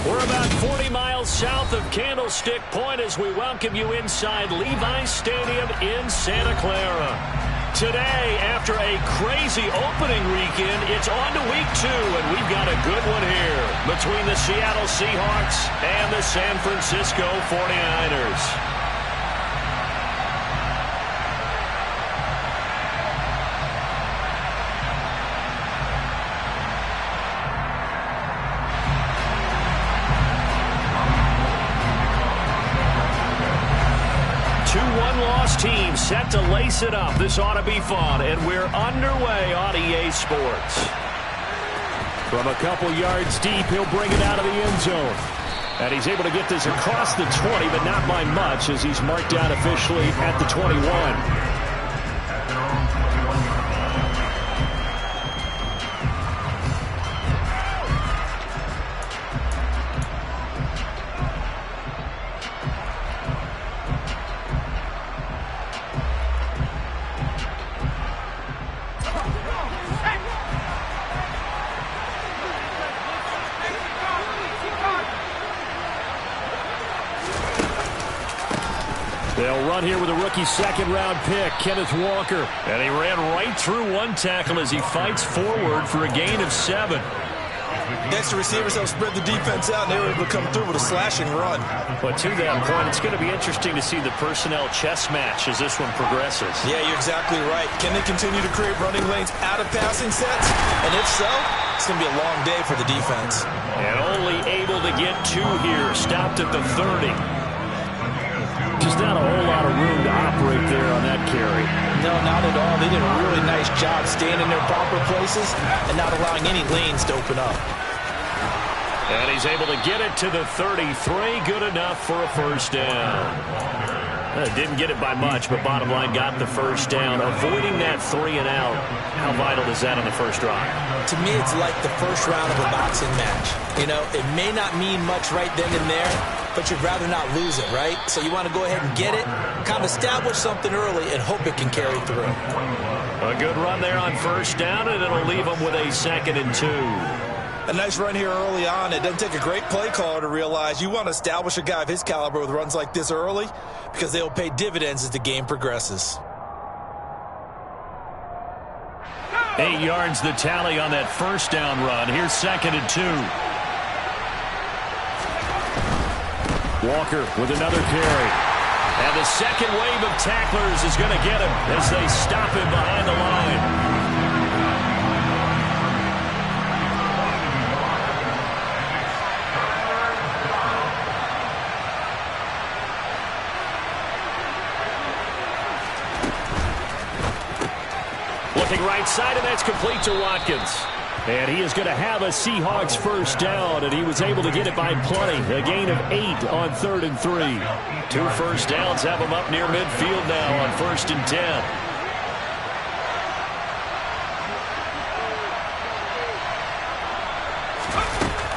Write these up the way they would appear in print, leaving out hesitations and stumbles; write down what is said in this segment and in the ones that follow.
We're about 40 miles south of Candlestick Point as we welcome you inside Levi's Stadium in Santa Clara. Today, after a crazy opening weekend, it's on to week 2, and we've got a good one here between the Seattle Seahawks and the San Francisco 49ers. Team set to lace it up. This ought to be fun, and we're underway on EA Sports. From a couple yards deep, he'll bring it out of the end zone. And he's able to get this across the 20, but not by much, as he's marked down officially at the 21. They'll run here with a rookie second-round pick, Kenneth Walker. And he ran right through one tackle as he fights forward for a gain of 7. Next, the receivers have spread the defense out, and they were able to come through with a slashing run. But to that point, it's going to be interesting to see the personnel chess match as this one progresses. Yeah, you're exactly right. Can they continue to create running lanes out of passing sets? And if so, it's going to be a long day for the defense. And only able to get 2 here, stopped at the 30. Just not a whole lot of room to operate there on that carry. No, not at all. They did a really nice job staying in their proper places and not allowing any lanes to open up. And he's able to get it to the 33. Good enough for a first down. Didn't get it by much, but bottom line got the first down. Avoiding that 3 and out. How vital is that on the first drive? To me, it's like the first round of a boxing match. You know, it may not mean much right then and there, but you'd rather not lose it, right? So you want to go ahead and get it, kind of establish something early, and hope it can carry through. A good run there on first down, and it'll leave them with a 2nd and 2. A nice run here early on. It doesn't take a great play caller to realize you want to establish a guy of his caliber with runs like this early because they'll pay dividends as the game progresses. 8 yards the tally on that first down run. Here's 2nd and 2. Walker with another carry. And the second wave of tacklers is going to get him as they stop him behind the line. Looking right side, and that's complete to Watkins. And he is going to have a Seahawks first down, and he was able to get it by plenty. A gain of 8 on 3rd and 3. 2 first downs have him up near midfield now on 1st and 10.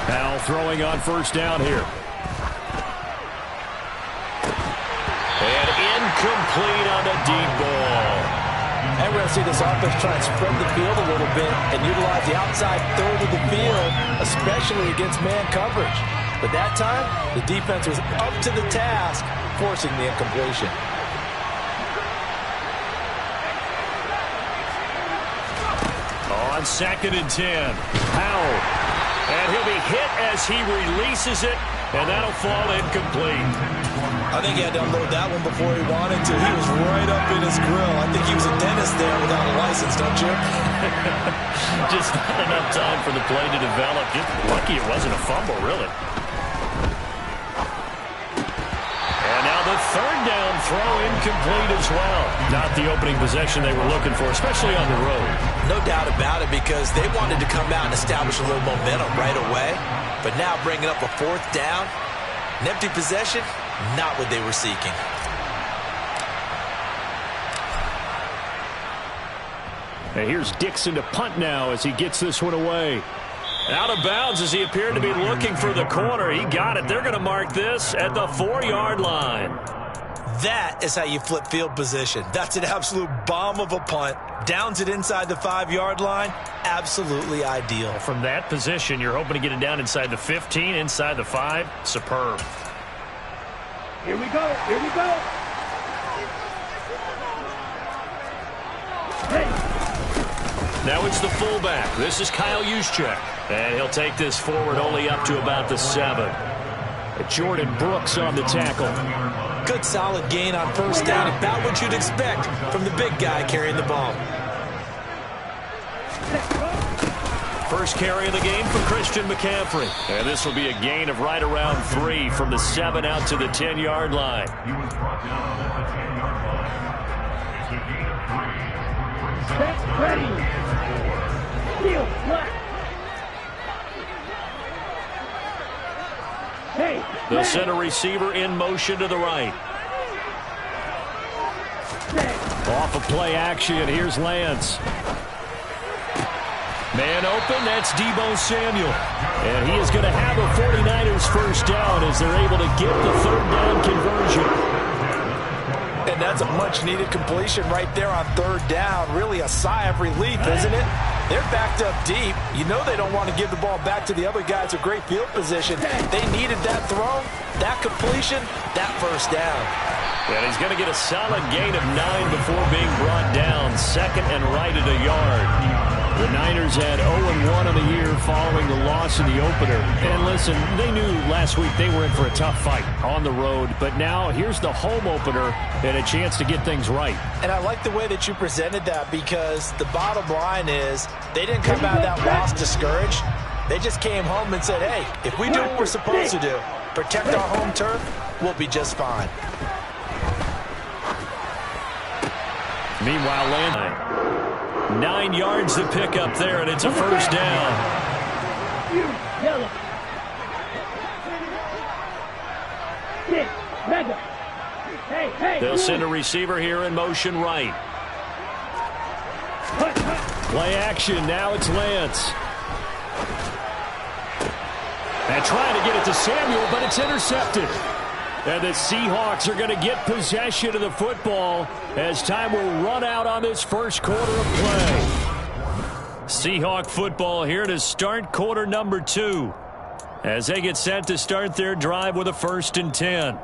Now throwing on first down here. And incomplete on the deep ball. And we're going to see this offense try and spread the field a little bit and utilize the outside third of the field, especially against man coverage. But that time, the defense was up to the task, forcing the incompletion. On 2nd and 10, Powell. And he'll be hit as he releases it, and that'll fall incomplete. I think he had to unload that one before he wanted to. He was right up in his grill. I think he was a dentist there without a license, don't you? Just not enough time for the play to develop. Just lucky it wasn't a fumble, really. And now the 3rd down throw incomplete as well. Not the opening possession they were looking for, especially on the road. No doubt about it, because they wanted to come out and establish a little momentum right away. But now bringing up a 4th down, an empty possession, not what they were seeking. And here's Dixon to punt now as he gets this one away. Out of bounds as he appeared to be looking for the corner. He got it. They're going to mark this at the 4-yard line. That is how you flip field position. That's an absolute bomb of a punt. Downs it inside the 5-yard line. Absolutely ideal. From that position, you're hoping to get it down inside the 15, inside the 5. Superb. Here we go. Here we go. Hey. Now it's the fullback. This is Kyle Juszczyk. And he'll take this forward only up to about the 7. Jordan Brooks on the tackle. Good solid gain on first down. About what you'd expect from the big guy carrying the ball. First carry of the game for Christian McCaffrey. And this will be a gain of right around 3 from the 7 out to the 10-yard line. Ready. Deal. Hey. They'll send a receiver in motion to the right. Off of play action, here's Lance. Man open, that's Deebo Samuel. And he is going to have a 49ers first down as they're able to get the third down conversion. And that's a much-needed completion right there on third down. Really a sigh of relief, isn't it? They're backed up deep. You know they don't want to give the ball back to the other guys with great field position. They needed that throw, that completion, that first down. And he's going to get a solid gain of 9 before being brought down. Second and right at a yard. The Niners had 0-1 on the year following the loss in the opener. And listen, they knew last week they were in for a tough fight on the road. But now here's the home opener and a chance to get things right. And I like the way that you presented that, because the bottom line is they didn't come out of that loss discouraged. They just came home and said, hey, if we do what we're supposed to do, protect our home turf, we'll be just fine. Meanwhile, Landry. 9 yards to pick up there, and it's a first down. They'll send a receiver here in motion right. Play action, now it's Lance. And trying to get it to Samuel, but it's intercepted. And the Seahawks are going to get possession of the football as time will run out on this first quarter of play. Seahawk football here to start quarter number 2 as they get set to start their drive with a 1st and 10.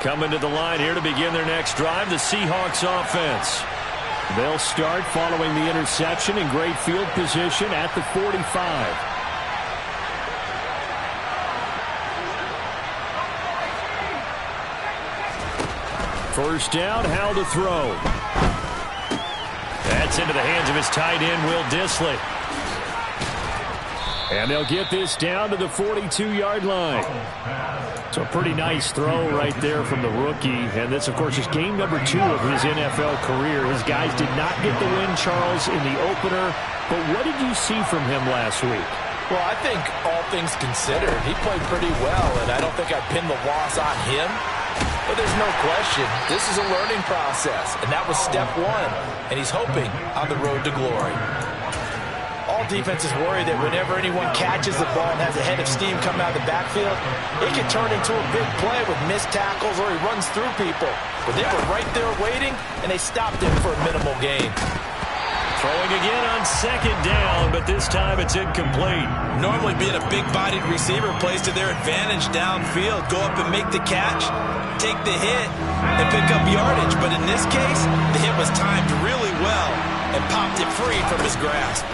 Coming to the line here to begin their next drive, the Seahawks offense. They'll start following the interception in great field position at the 45. First down, Howell to throw. That's into the hands of his tight end, Will Dissly. And they'll get this down to the 42-yard line. So a pretty nice throw right there from the rookie. And this, of course, is game number 2 of his NFL career. His guys did not get the win, Charles, in the opener. But what did you see from him last week? Well, I think all things considered, he played pretty well, and I don't think I'd pin the loss on him. But there's no question, this is a learning process, and that was step 1, and he's hoping on the road to glory. All defenses worry that whenever anyone catches the ball and has a head of steam coming out of the backfield, it can turn into a big play with missed tackles or he runs through people. But they were right there waiting, and they stopped him for a minimal gain. Throwing again on 2nd down, but this time it's incomplete. Normally being a big-bodied receiver plays to their advantage downfield. Go up and make the catch, take the hit, and pick up yardage. But in this case, the hit was timed really well and popped it free from his grasp.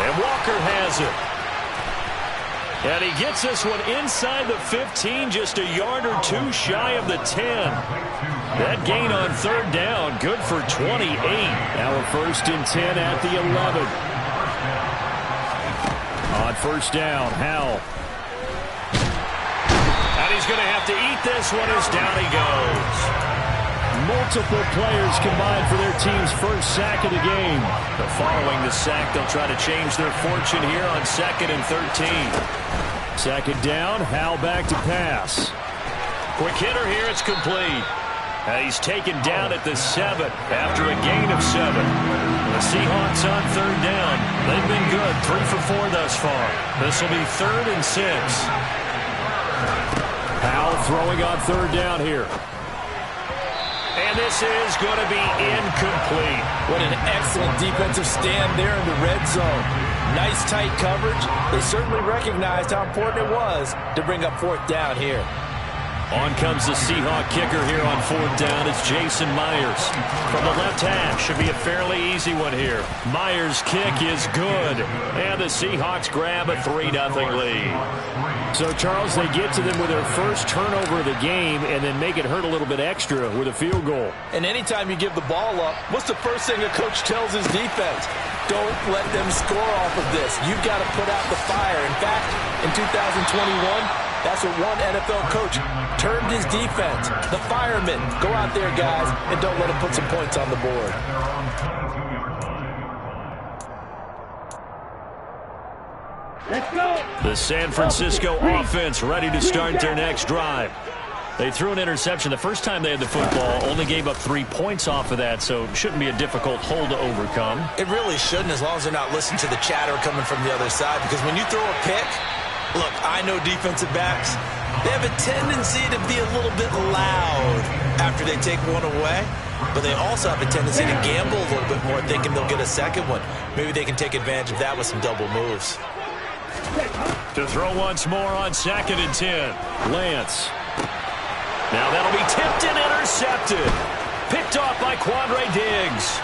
And Walker has it. And he gets this one inside the 15, just a yard or 2 shy of the 10. That gain on 3rd down, good for 28. Now a 1st and 10 at the 11. On 1st down, Howell. And he's going to have to eat this one as down he goes. Multiple players combined for their team's first sack of the game. But following the sack, they'll try to change their fortune here on 2nd and 13. 2nd down, Howell back to pass. Quick hitter here, it's complete. And he's taken down at the 7 after a gain of 7. The Seahawks on third down. They've been good, 3 for 4 thus far. This will be 3rd and 6. Powell throwing on third down here. And this is going to be incomplete. What an excellent defensive stand there in the red zone. Nice tight coverage. They certainly recognized how important it was to bring up 4th down here. On comes the Seahawk kicker here on 4th down. It's Jason Myers. From the left hash, should be a fairly easy one here. Myers' kick is good. And the Seahawks grab a 3-0 lead. So, Charles, they get to them with their first turnover of the game and then make it hurt a little bit extra with a field goal. And anytime you give the ball up, what's the first thing a coach tells his defense? Don't let them score off of this. You've got to put out the fire. In fact, in 2021, that's what one NFL coach termed his defense. The firemen. Go out there, guys, and don't let them put some points on the board. Let's go. The San Francisco offense ready to start their next drive. They threw an interception the first time they had the football, only gave up 3 points off of that, so it shouldn't be a difficult hole to overcome. It really shouldn't, as long as they're not listening to the chatter coming from the other side, because when you throw a pick, look, I know defensive backs, they have a tendency to be a little bit loud after they take one away, but they also have a tendency to gamble a little bit more, thinking they'll get a second one. Maybe they can take advantage of that with some double moves. To throw once more on 2nd and 10. Lance. Now that'll be tipped and intercepted. Picked off by Quandre Diggs.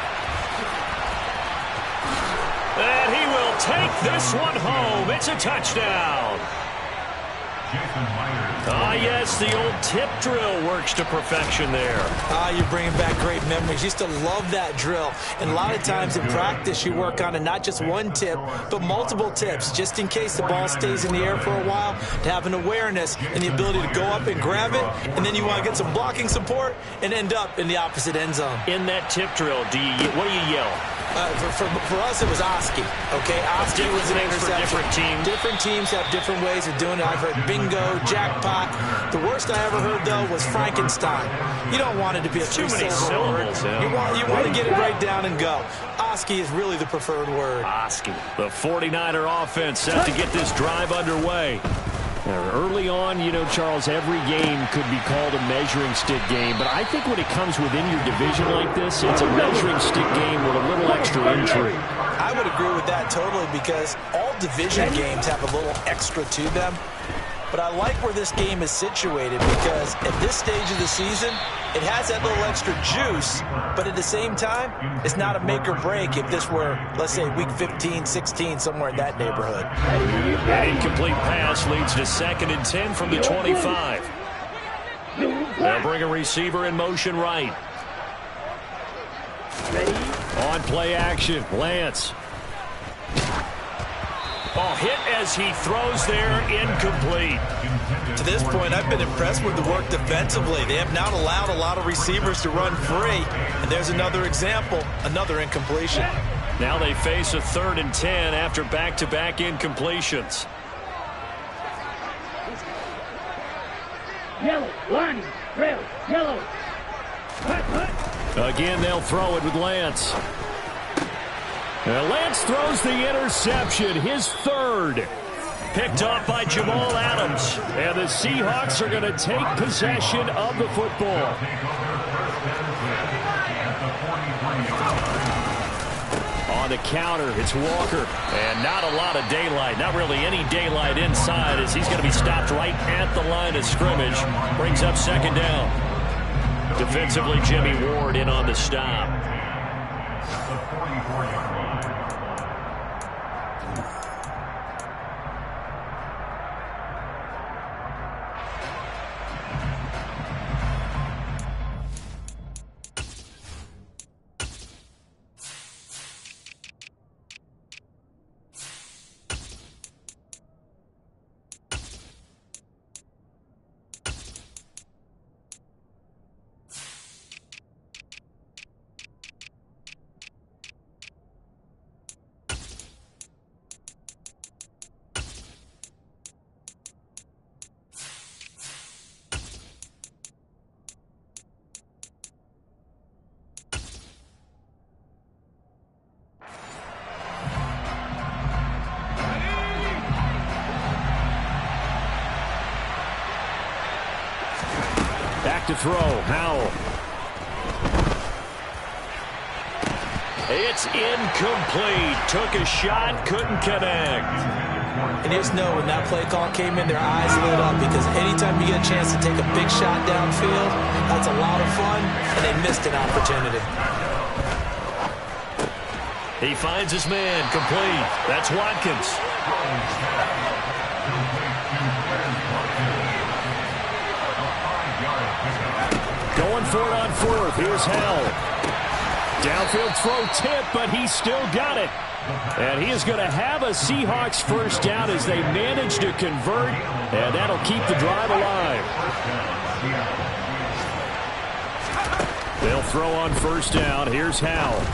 And he will take this one home. It's a touchdown. Ah, yes, the old tip drill works to perfection there. You're bringing back great memories. Used to love that drill. And a lot of times in practice, you work on it, not just one tip, but multiple tips, just in case the ball stays in the air for a while, to have an awareness and the ability to go up and grab it, and then you want to get some blocking support and end up in the opposite end zone. In that tip drill, what do you yell? For us, it was Oski. Okay, Oski was an interception. Different teams. Different teams have different ways of doing it. I've heard bingo, jackpot. The worst I ever heard, though, was Frankenstein. You don't want it to be a too many syllables. Yeah. You want to get it right down and go. Oski is really the preferred word. Oski. The 49er offense set to get this drive underway. Early on, Charles, every game could be called a measuring stick game, but I think when it comes within your division like this, it's a measuring stick game with a little extra intrigue. I would agree with that totally, because all division games have a little extra to them. But I like where this game is situated, because at this stage of the season, it has that little extra juice, but at the same time, it's not a make or break if this were, let's say, week 15, 16, somewhere in that neighborhood. An incomplete pass leads to 2nd and 10 from the 25. They'll bring a receiver in motion right. On play action, Lance. Ball hit as he throws there, incomplete. To this point, I've been impressed with the work defensively. They have not allowed a lot of receivers to run free. And there's another example, another incompletion. Now they face a 3rd and 10 after back-to-back incompletions. Yellow, line, trail, yellow. Again, they'll throw it with Lance. And Lance throws the interception, his 3rd. Picked off by Jamal Adams. And the Seahawks are going to take possession of the football. On the counter, it's Walker. And not a lot of daylight. Not really any daylight inside, as he's going to be stopped right at the line of scrimmage. Brings up 2nd down. Defensively, Jimmy Ward in on the stop. Back to throw, Howell. It's incomplete. Took a shot, couldn't connect. And you just know when that play call came in, their eyes lit up, because anytime you get a chance to take a big shot downfield, that's a lot of fun, and they missed an opportunity. He finds his man, complete. That's Watkins. Going for it on fourth. Here's Howell. Downfield throw tip, but he still got it. And he is going to have a Seahawks first down as they manage to convert, and that'll keep the drive alive. They'll throw on first down. Here's Howell.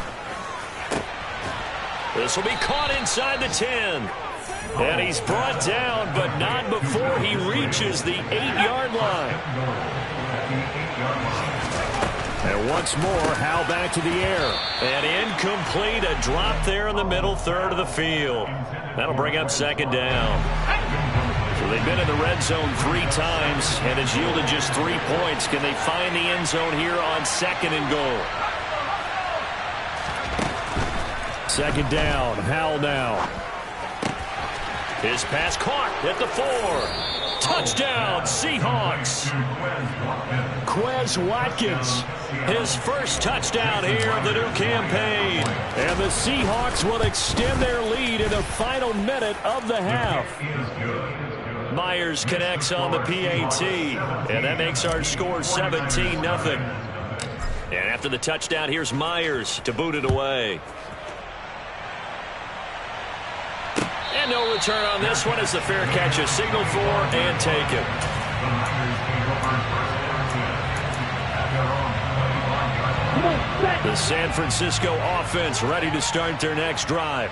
This will be caught inside the 10. And he's brought down, but not before he reaches the 8-yard line. And once more, Howell back to the air. And incomplete, a drop there in the middle third of the field. That'll bring up second down. So they've been in the red zone 3 times, and it's yielded just 3 points. Can they find the end zone here on second and goal? Second down, Howell now. His pass caught at the 4. Touchdown, Seahawks. Quez Watkins, his first touchdown here of the new campaign. And the Seahawks will extend their lead in the final minute of the half. Myers connects on the PAT, and that makes our score 17-0. And after the touchdown, here's Myers to boot it away. And no return on this one as the fair catch is signaled for and taken. The San Francisco offense ready to start their next drive.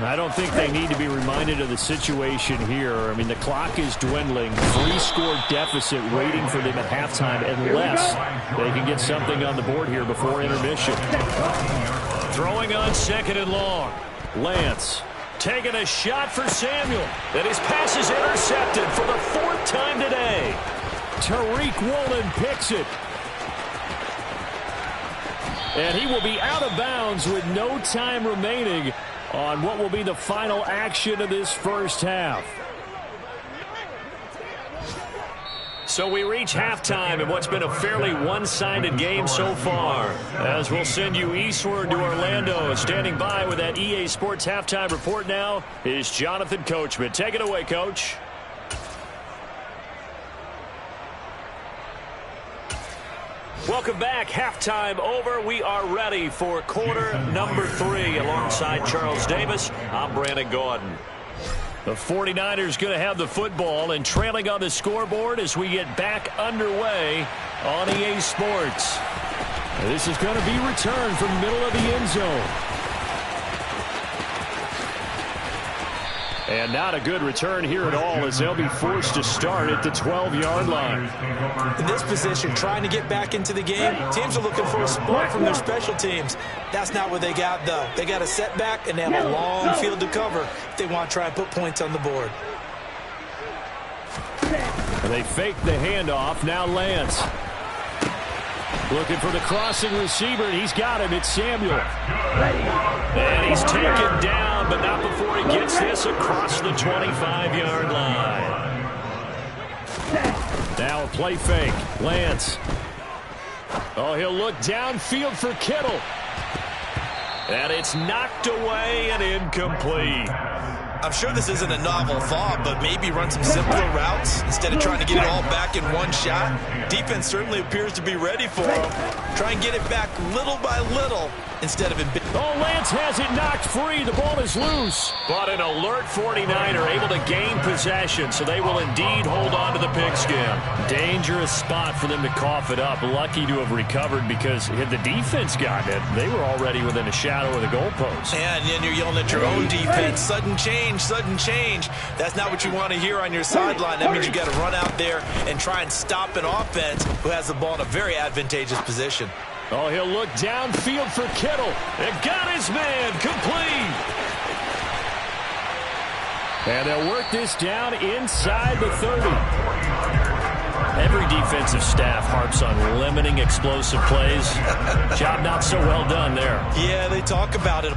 I don't think they need to be reminded of the situation here. I mean, the clock is dwindling. 3-score deficit waiting for them at halftime unless they can get something on the board here before intermission. Throwing on second and long. Lance taking a shot for Samuel. And his pass is intercepted for the 4th time today. Tariq Woolen picks it. And he will be out of bounds with no time remaining on what will be the final action of this first half. So we reach halftime in what's been a fairly one-sided game so far. As we'll send you eastward to Orlando. Standing by with that EA Sports halftime report now is Jonathan Coachman. Take it away, Coach. Welcome back. Halftime over. We are ready for quarter number 3. Alongside Charles Davis, I'm Brandon Gaudin. The 49ers going to have the football and trailing on the scoreboard as we get back underway on EA Sports. This is going to be returned from the middle of the end zone. And not a good return here at all as they'll be forced to start at the 12-yard line. In this position, trying to get back into the game, teams are looking for a spark from their special teams. That's not what they got, though. They got a setback, and they have a long field to cover if they want to try and put points on the board. They fake the handoff. Now Lance. Looking for the crossing receiver, and he's got him. It's Samuel. And he's taken down, but not before he gets this across the 25-yard line. Now a play fake. Lance. Oh, he'll look downfield for Kittle. And it's knocked away and incomplete. I'm sure this isn't a novel thought, but maybe run some simpler routes instead of trying to get it all back in one shot. Defense certainly appears to be ready for him. Try and get it back little by little instead of in big. Oh, Lance has it knocked free. The ball is loose. But an alert 49er able to gain possession, so they will indeed hold on to the pigskin. Dangerous spot for them to cough it up. Lucky to have recovered because had the defense gotten it, they were already within a shadow of the goalpost. And then you're yelling at your own defense. Sudden change, sudden change. That's not what you want to hear on your sideline. That means you got to run out there and try and stop an offense who has the ball in a very advantageous position. Oh, he'll look downfield for Kittle. And got his man complete. And they'll work this down inside the 30. Every defensive staff harps on limiting explosive plays. Job not so well done there. Yeah, they talk about it.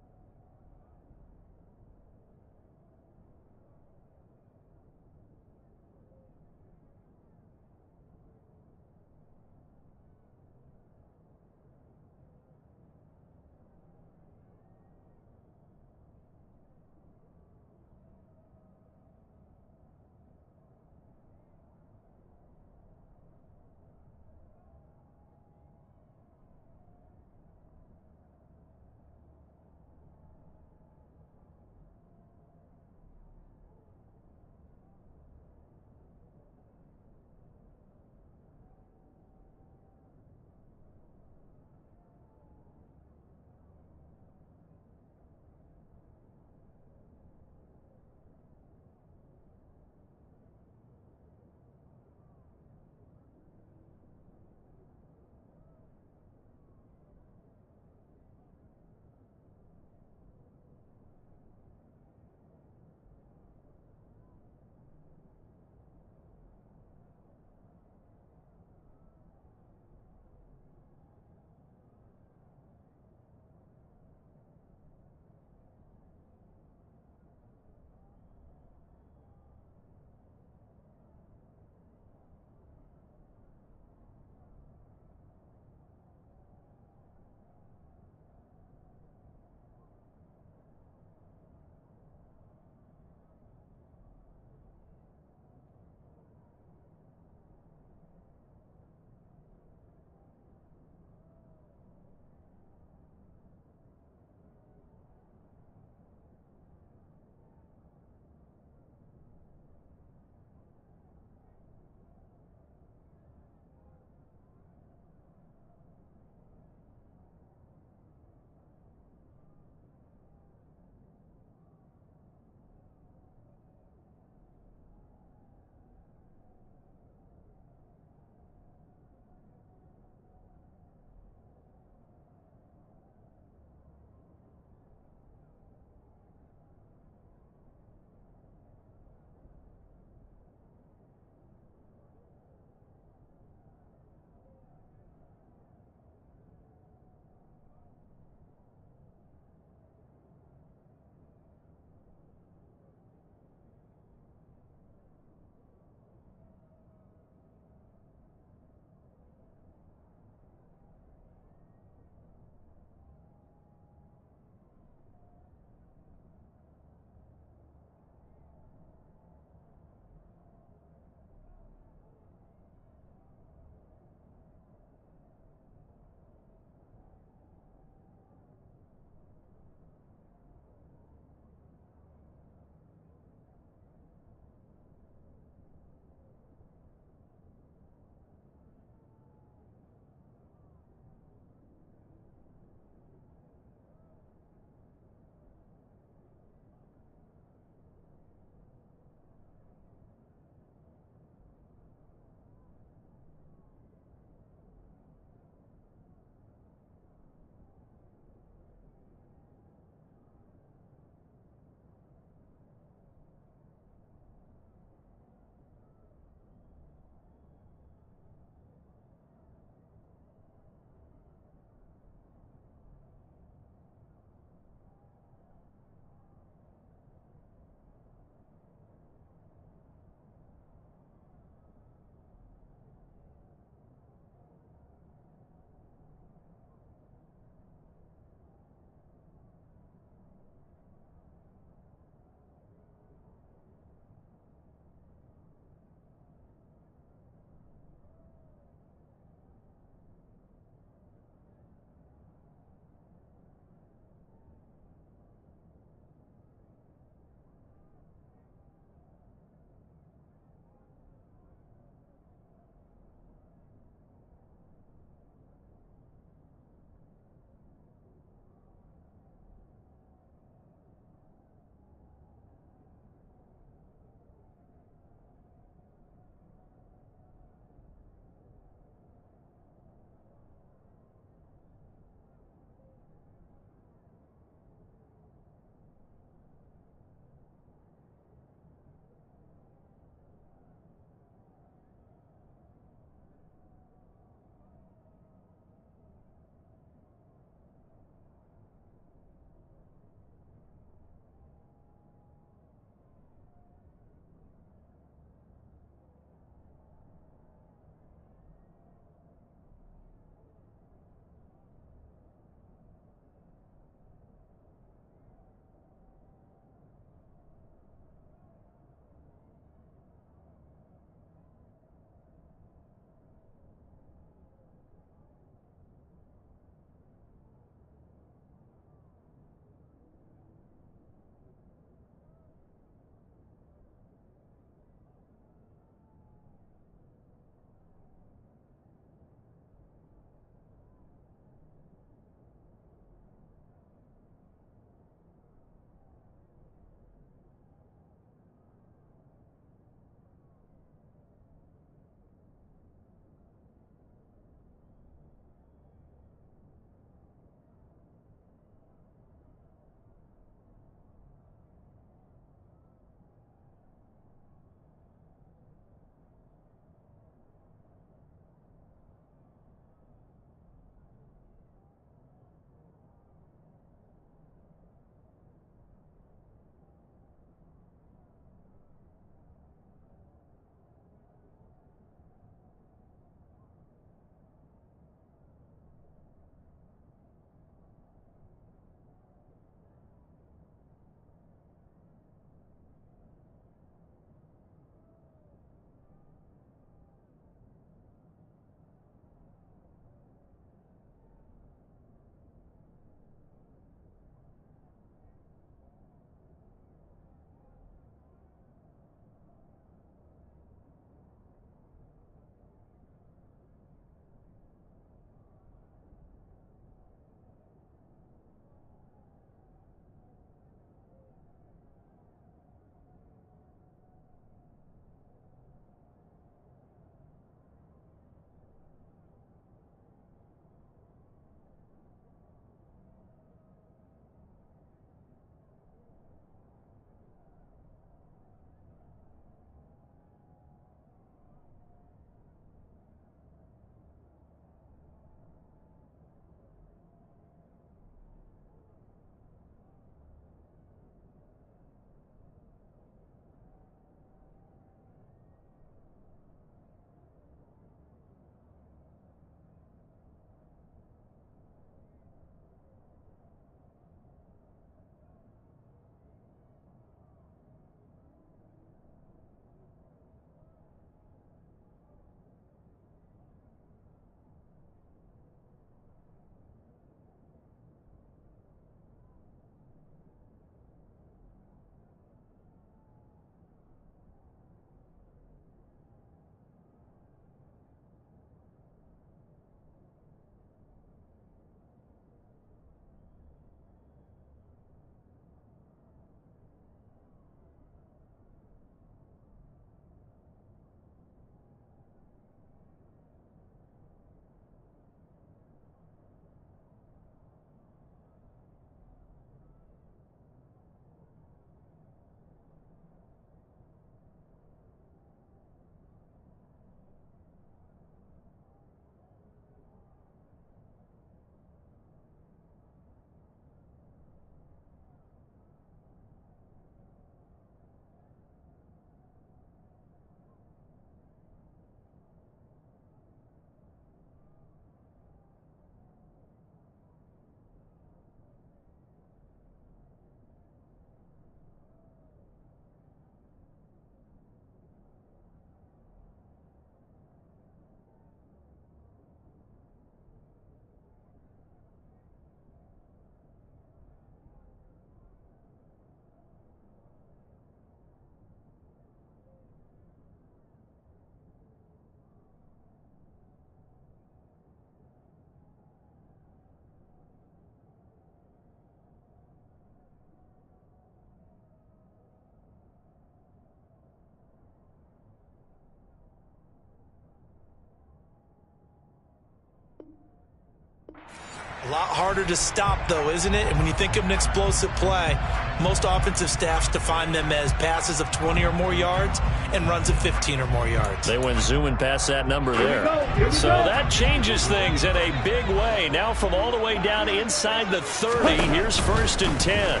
A lot harder to stop, though, isn't it? And when you think of an explosive play, most offensive staffs define them as passes of 20 or more yards and runs of 15 or more yards. They went zooming past that number there. So that changes things in a big way. Now from all the way down inside the 30, here's 1st and 10.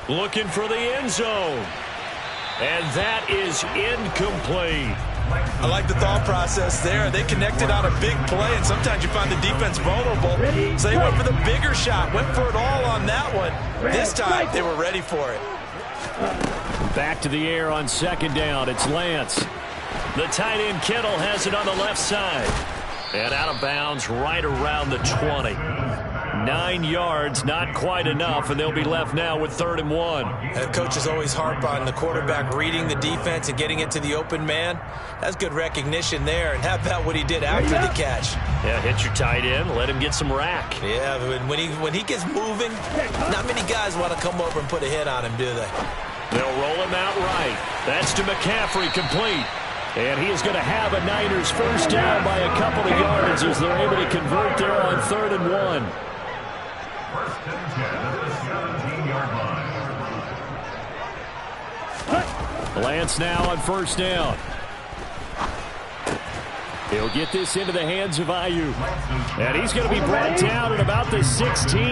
Looking for the end zone. And that is incomplete. I like the thought process there. They connected on a big play, and sometimes you find the defense vulnerable. So they went for the bigger shot, went for it all on that one. This time, they were ready for it. Back to the air on 2nd down. It's Lance. The tight end Kittle has it on the left side. And out of bounds right around the 20. 9 yards, not quite enough, and they'll be left now with 3rd and 1. Coaches always harp on the quarterback reading the defense and getting it to the open man. That's good recognition there. And how about what he did after the catch? Yeah, hit your tight end, let him get some rack. Yeah, when he gets moving, not many guys want to come over and put a hit on him, do they? They'll roll him out right. That's to McCaffrey, complete. And he is going to have a Niners first down by a couple of yards as they're able to convert there on 3rd and 1. Lance now on 1st down. He'll get this into the hands of Ayuk. And he's going to be brought down at about the 16.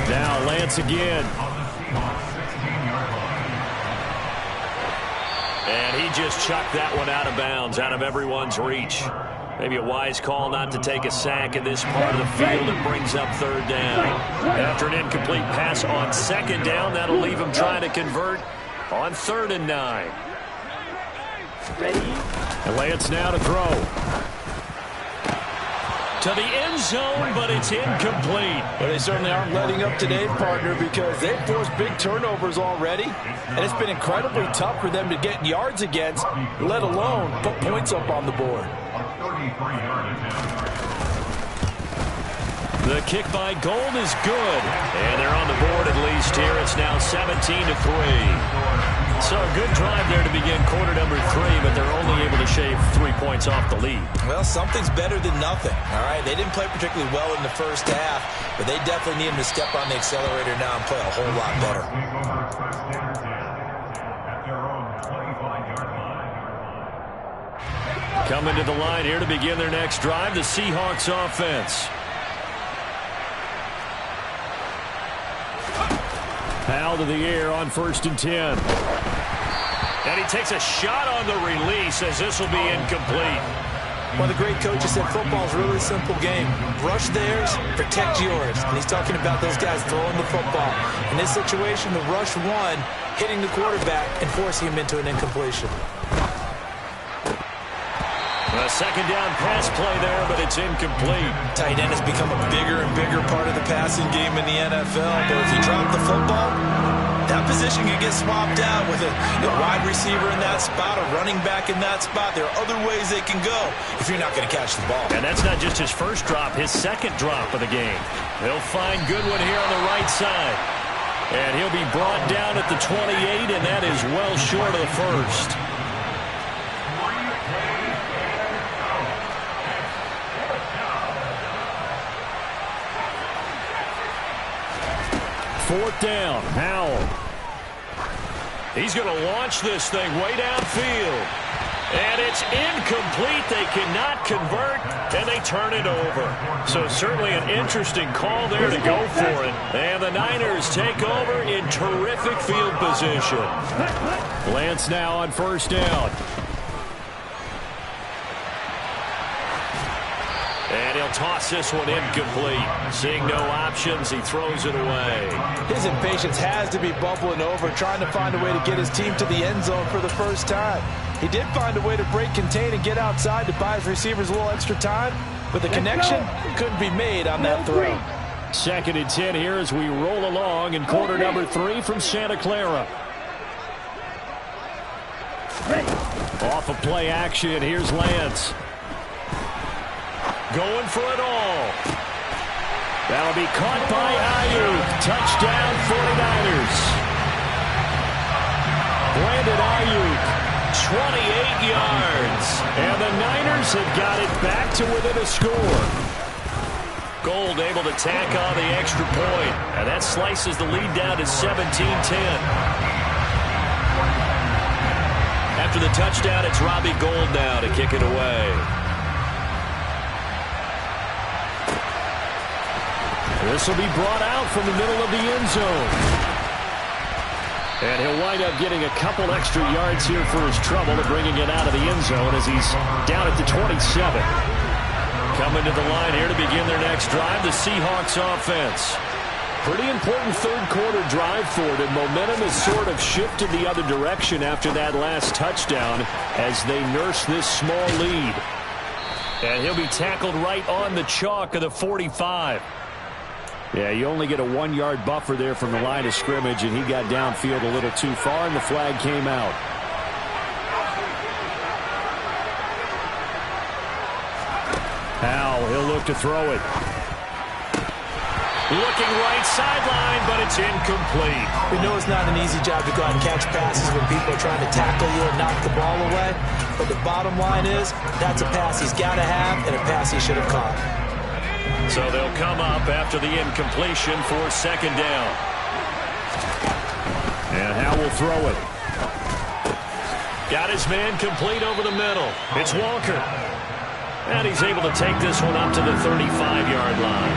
Now Lance again. And he just chucked that one out of bounds, out of everyone's reach. Maybe a wise call not to take a sack in this part of the field. It brings up 3rd down. After an incomplete pass on 2nd down, that'll leave him trying to convert on 3rd and 9. And Lance now to throw. To the end zone, but it's incomplete. But they certainly aren't letting up today, partner, because they've forced big turnovers already. And it's been incredibly tough for them to get yards against, let alone put points up on the board. The kick by Gold is good. And they're on the board at least here. It's now 17-3. So a good drive there to begin quarter number 3, but they're only able to shave 3 points off the lead. Well, something's better than nothing, all right? They didn't play particularly well in the first half, but they definitely need them to step on the accelerator now and play a whole lot better. Coming to the line here to begin their next drive, the Seahawks offense. Powell to the air on 1st and 10. And he takes a shot on the release as this will be incomplete. One of the great coaches said football's a really simple game. Rush theirs, protect yours. And he's talking about those guys throwing the football. In this situation, the rush one, hitting the quarterback and forcing him into an incompletion. A 2nd down pass play there, but it's incomplete. Tight end has become a bigger and bigger part of the passing game in the NFL. But if you drop the football, that position can get swapped out with a wide receiver in that spot, a running back in that spot. There are other ways they can go if you're not going to catch the ball. And that's not just his first drop, his 2nd drop of the game. He'll find Goodwin here on the right side. And he'll be brought down at the 28, and that is well short of the first. Fourth down, Howell. He's going to launch this thing way downfield. And it's incomplete. They cannot convert, and they turn it over. So certainly an interesting call there to go for it. And the Niners take over in terrific field position. Lance now on 1st down. And he'll toss this one incomplete. Seeing no options, he throws it away. His impatience has to be bubbling over, trying to find a way to get his team to the end zone for the first time. He did find a way to break contain and get outside to buy his receivers a little extra time, but the connection couldn't be made on that throw. 2nd and 10 here as we roll along in quarter number 3 from Santa Clara. Off of play action, here's Lance. Going for it all. That'll be caught by Ayuk. Touchdown 49ers. Brandon Ayuk, yards. And the Niners have got it back to within a score. Gould able to tack on the extra point. And that slices the lead down to 17-10. After the touchdown, it's Robbie Gould now to kick it away. This will be brought out from the middle of the end zone. And he'll wind up getting a couple extra yards here for his trouble to bringing it out of the end zone as he's down at the 27. Coming to the line here to begin their next drive, the Seahawks offense. Pretty important third-quarter drive for them. Momentum has sort of shifted the other direction after that last touchdown as they nurse this small lead. And he'll be tackled right on the chalk of the 45. Yeah, you only get a 1-yard buffer there from the line of scrimmage, and he got downfield a little too far, and the flag came out. Howell, he'll look to throw it. Looking right sideline, but it's incomplete. We know it's not an easy job to go out and catch passes when people are trying to tackle you and knock the ball away, but the bottom line is that's a pass he's got to have and a pass he should have caught. So they'll come up after the incompletion for second down. And Howell will throw it. Got his man complete over the middle. It's Walker. And he's able to take this one up to the 35-yard line.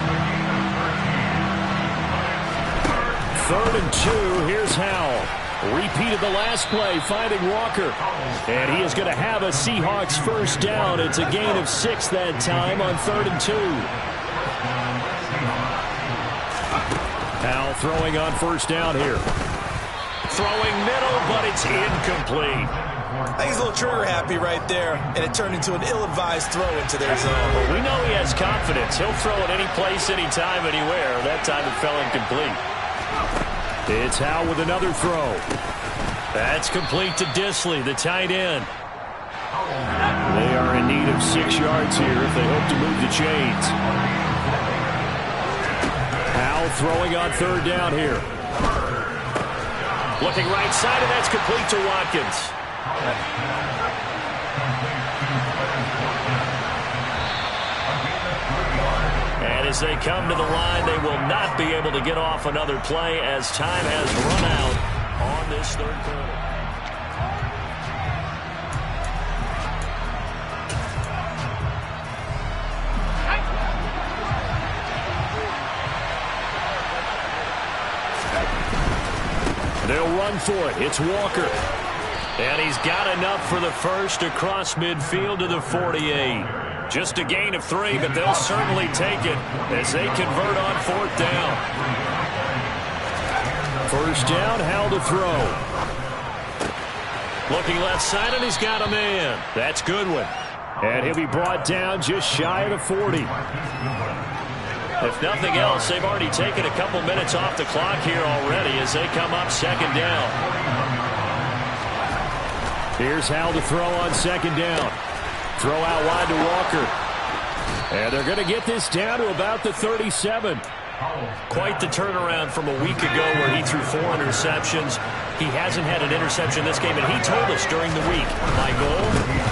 3rd and 2. Here's Howell. Repeated the last play, finding Walker. And he is going to have a Seahawks first down. It's a gain of 6 that time on 3rd and 2. Howell throwing on first down here. Throwing middle, but it's incomplete. I think he's a little trigger happy right there, and it turned into an ill-advised throw into their zone. Well, we know he has confidence. He'll throw it any place, anytime, anywhere. That time it fell incomplete. It's Howell with another throw. That's complete to Disley, the tight end. They are in need of 6 yards here if they hope to move the chains. Howell throwing on 3rd down here. Looking right side, and that's complete to Watkins. And as they come to the line, they will not be able to get off another play as time has run out on this third quarter. They'll run for it. It's Walker. And he's got enough for the first across midfield to the 48. Just a gain of 3, but they'll certainly take it as they convert on 4th down. First down, Howell to throw. Looking left side, and he's got a man. That's Goodwin. And he'll be brought down just shy of the 40. If nothing else, they've already taken a couple minutes off the clock here already as they come up second down. Here's Howell to throw on second down. Throw out wide to Walker. And they're going to get this down to about the 37. Quite the turnaround from a week ago where he threw 4 interceptions. He hasn't had an interception this game, and he told us during the week, my goal,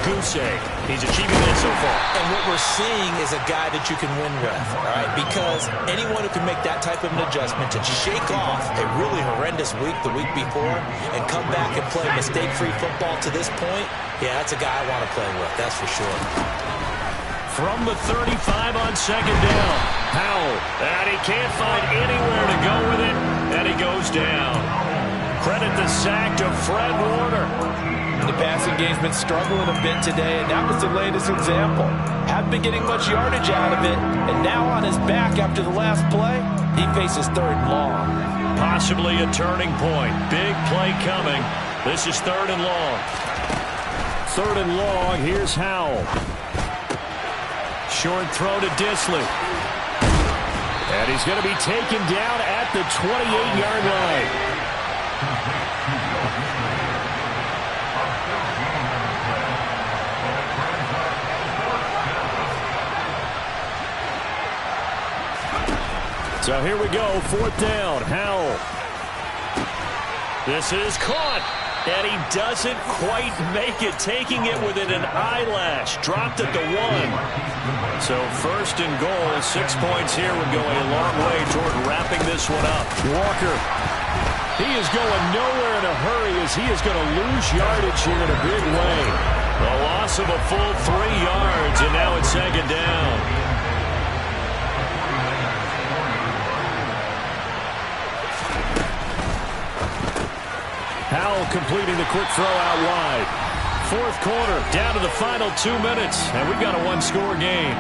goose egg. He's achieving that so far. And what we're seeing is a guy that you can win with, all right? Because anyone who can make that type of an adjustment to shake off a really horrendous week the week before and come back and play mistake-free football to this point, yeah, that's a guy I want to play with, that's for sure. From the 35 on second down, Howell, and he can't find anywhere to go with it, and he goes down. Credit the sack to Fred Warner. The passing game's been struggling a bit today, and that was the latest example. Haven't been getting much yardage out of it, and now on his back after the last play, he faces 3rd and long. Possibly a turning point. Big play coming. This is 3rd and long. 3rd and long, here's Howell. Short throw to Disley. And he's going to be taken down at the 28-yard line. So here we go, 4th down, Howell. This is caught. And he doesn't quite make it, taking it within an eyelash. Dropped at the 1. So first and goal, 6 points here would go a long way toward wrapping this one up. Walker, he is going nowhere in a hurry as he is going to lose yardage here in a big way. A loss of a full 3 yards, and now it's second down. Howell completing the quick throw out wide. Fourth quarter, down to the final 2 minutes, and we've got a one-score game.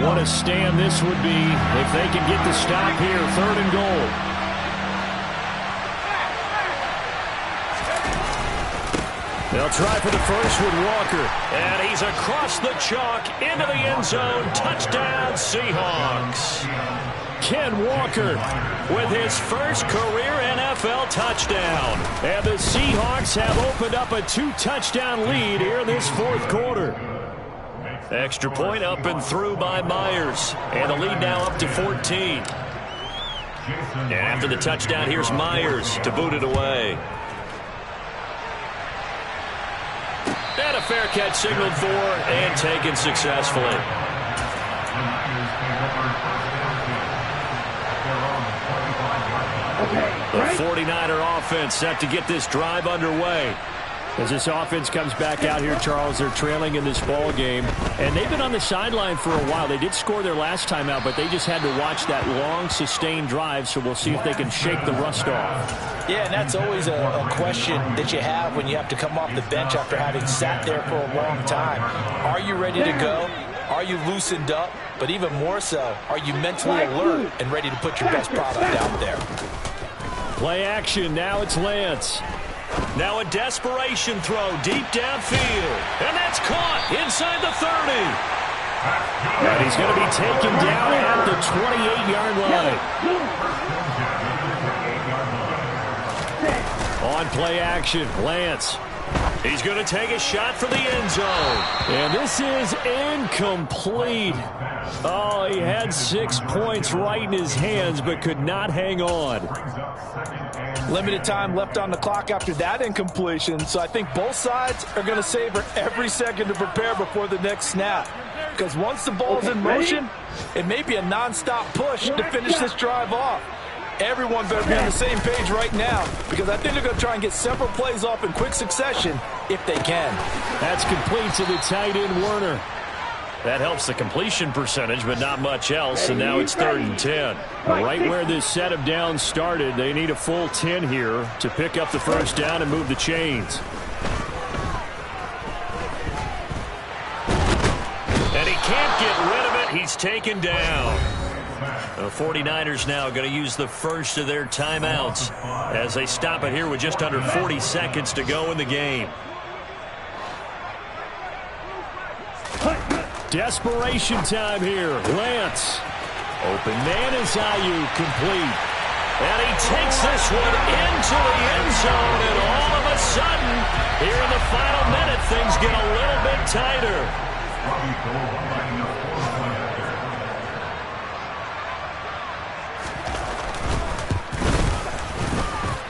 What a stand this would be if they can get the stop here. Third and goal. They'll try for the first with Walker. And he's across the chalk into the end zone. Touchdown, Seahawks. Ken Walker with his first career NFL touchdown. And the Seahawks have opened up a 2-touchdown lead here in this fourth quarter. Extra point up and through by Myers. And the lead now up to 14. And after the touchdown, here's Myers to boot it away. And a fair catch signaled for and taken successfully. The 49er offense set to get this drive underway. As this offense comes back out here, Charles, they're trailing in this ball game. And they've been on the sideline for a while. They did score their last time out, but they just had to watch that long, sustained drive, so we'll see if they can shake the rust off. Yeah, and that's always a question that you have when you have to come off the bench after having sat there for a long time. Are you ready to go? Are you loosened up? But even more so, are you mentally alert and ready to put your best product out there? Play action. Now it's Lance. Now a desperation throw deep downfield. And that's caught inside the 30. And he's going to be taken down at the 28-yard line. On play action, Lance. He's going to take a shot for the end zone. And this is incomplete. Oh, he had 6 points right in his hands, but could not hang on. Limited time left on the clock after that incompletion, so I think both sides are going to savor every second to prepare before the next snap. Because once the ball's in motion, it may be a non-stop push to finish this drive off. Everyone better be on the same page right now, because I think they're going to try and get several plays off in quick succession if they can. That's complete to the tight end, Werner. That helps the completion percentage, but not much else, and now it's 3rd and 10. Right where this set of downs started, they need a full 10 here to pick up the first down and move the chains. And he can't get rid of it. He's taken down. The 49ers now going to use the first of their timeouts as they stop it here with just under 40 seconds to go in the game. Desperation time here. Lance. Open man is Ayuk, complete. And he takes this one into the end zone, and all of a sudden, here in the final minute, things get a little bit tighter.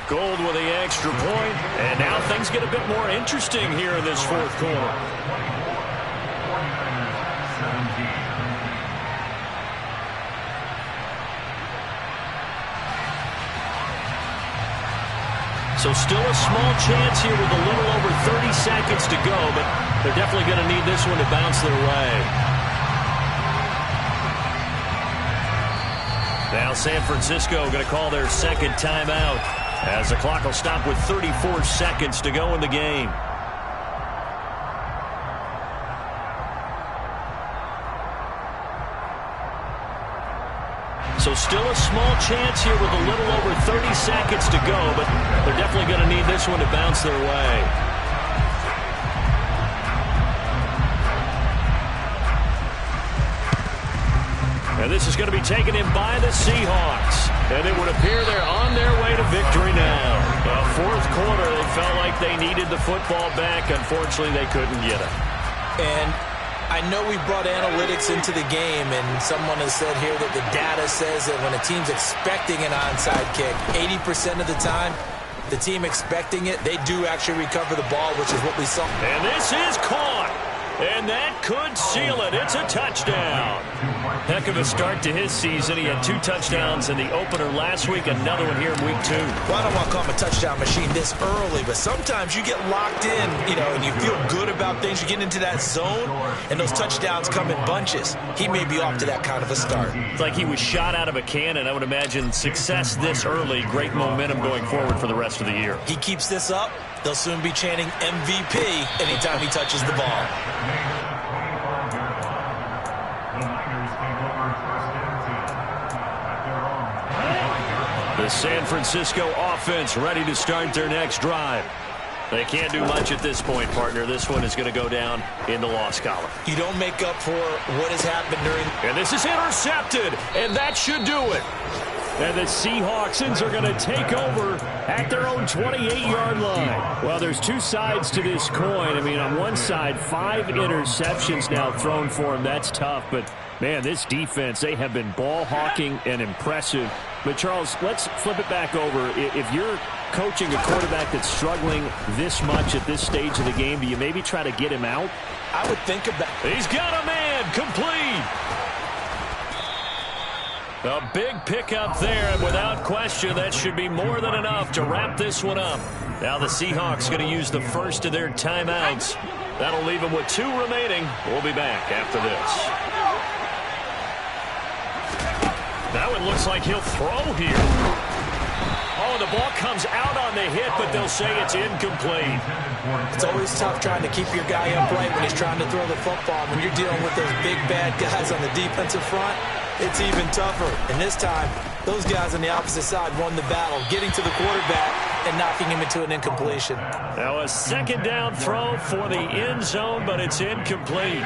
Gold with the extra point, and now things get a bit more interesting here in this fourth quarter. So still a small chance here with a little over 30 seconds to go, but they're definitely going to need this one to bounce their way. Now San Francisco going to call their second timeout as the clock will stop with 34 seconds to go in the game. So still a small chance here with a little over 30 seconds to go, but they're definitely going to need this one to bounce their way. And this is going to be taken in by the Seahawks. And it would appear they're on their way to victory now. Fourth quarter, they felt like they needed the football back. Unfortunately, they couldn't get it. And I know we brought analytics into the game, and someone has said here that the data says that when a team's expecting an onside kick, 80% of the time, the team expecting it, they do actually recover the ball, which is what we saw. And this is caught. And that could seal it. It's a touchdown. Heck of a start to his season. He had 2 touchdowns in the opener last week, another one here in week 2. Well, I don't want to call him a touchdown machine this early, but sometimes you get locked in, and you feel good about things. You get into that zone, and those touchdowns come in bunches. He may be off to that kind of a start. It's like he was shot out of a cannon. I would imagine success this early, great momentum going forward for the rest of the year. He keeps this up, they'll soon be chanting MVP anytime he touches the ball. The San Francisco offense ready to start their next drive. They can't do much at this point, partner. This one is going to go down in the loss column. You don't make up for what has happened during... And this is intercepted, and that should do it. And the Seahawksans are going to take over at their own 28-yard line. Well, there's 2 sides to this coin. I mean, on one side, 5 interceptions now thrown for him. That's tough, but, man, this defense, they have been ball hawking and impressive. But, Charles, let's flip it back over. If you're coaching a quarterback that's struggling this much at this stage of the game, do you maybe try to get him out? I would think about... He's got a man complete. A big pickup there, and without question, that should be more than enough to wrap this one up. Now the Seahawks going to use the first of their timeouts. That'll leave them with 2 remaining. We'll be back after this. Now it looks like he'll throw here. Oh, the ball comes out on the hit, but they'll say it's incomplete. It's always tough trying to keep your guy upright when he's trying to throw the football. When you're dealing with those big, bad guys on the defensive front, it's even tougher. And this time, those guys on the opposite side won the battle, getting to the quarterback and knocking him into an incompletion. Now a second down throw for the end zone, but it's incomplete.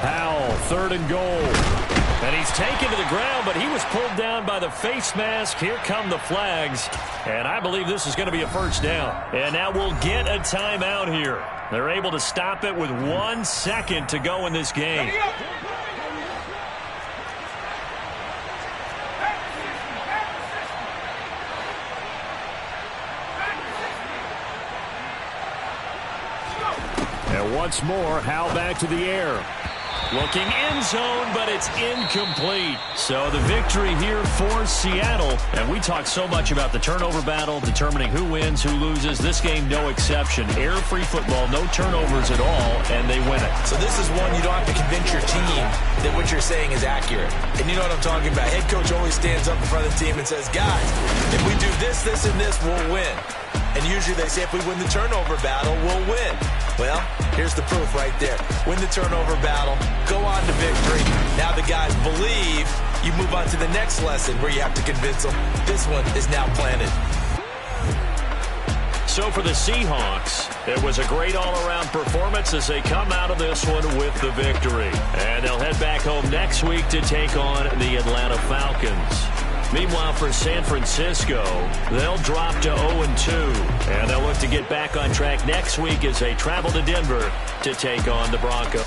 Howell, 3rd and goal. And he's taken to the ground, but he was pulled down by the face mask. Here come the flags. And I believe this is going to be a first down. And now we'll get a timeout here. They're able to stop it with 1 second to go in this game. And once more, Howell back to the air. Looking end zone, but it's incomplete. So the victory here for Seattle. And we talk so much about the turnover battle, determining who wins, who loses. This game, no exception. Error-free football, no turnovers at all, and they win it. So this is one you don't have to convince your team that what you're saying is accurate. And you know what I'm talking about. Head coach always stands up in front of the team and says, guys, if we do this, this, and this, we'll win. And usually they say if we win the turnover battle, we'll win. Well, here's the proof right there. Win the turnover battle, go on to victory. Now the guys believe. You move on to the next lesson where you have to convince them. This one is now planted. So for the Seahawks, it was a great all-around performance as they come out of this one with the victory. And they'll head back home next week to take on the Atlanta Falcons. Meanwhile, for San Francisco, they'll drop to 0-2, and they'll look to get back on track next week as they travel to Denver to take on the Broncos.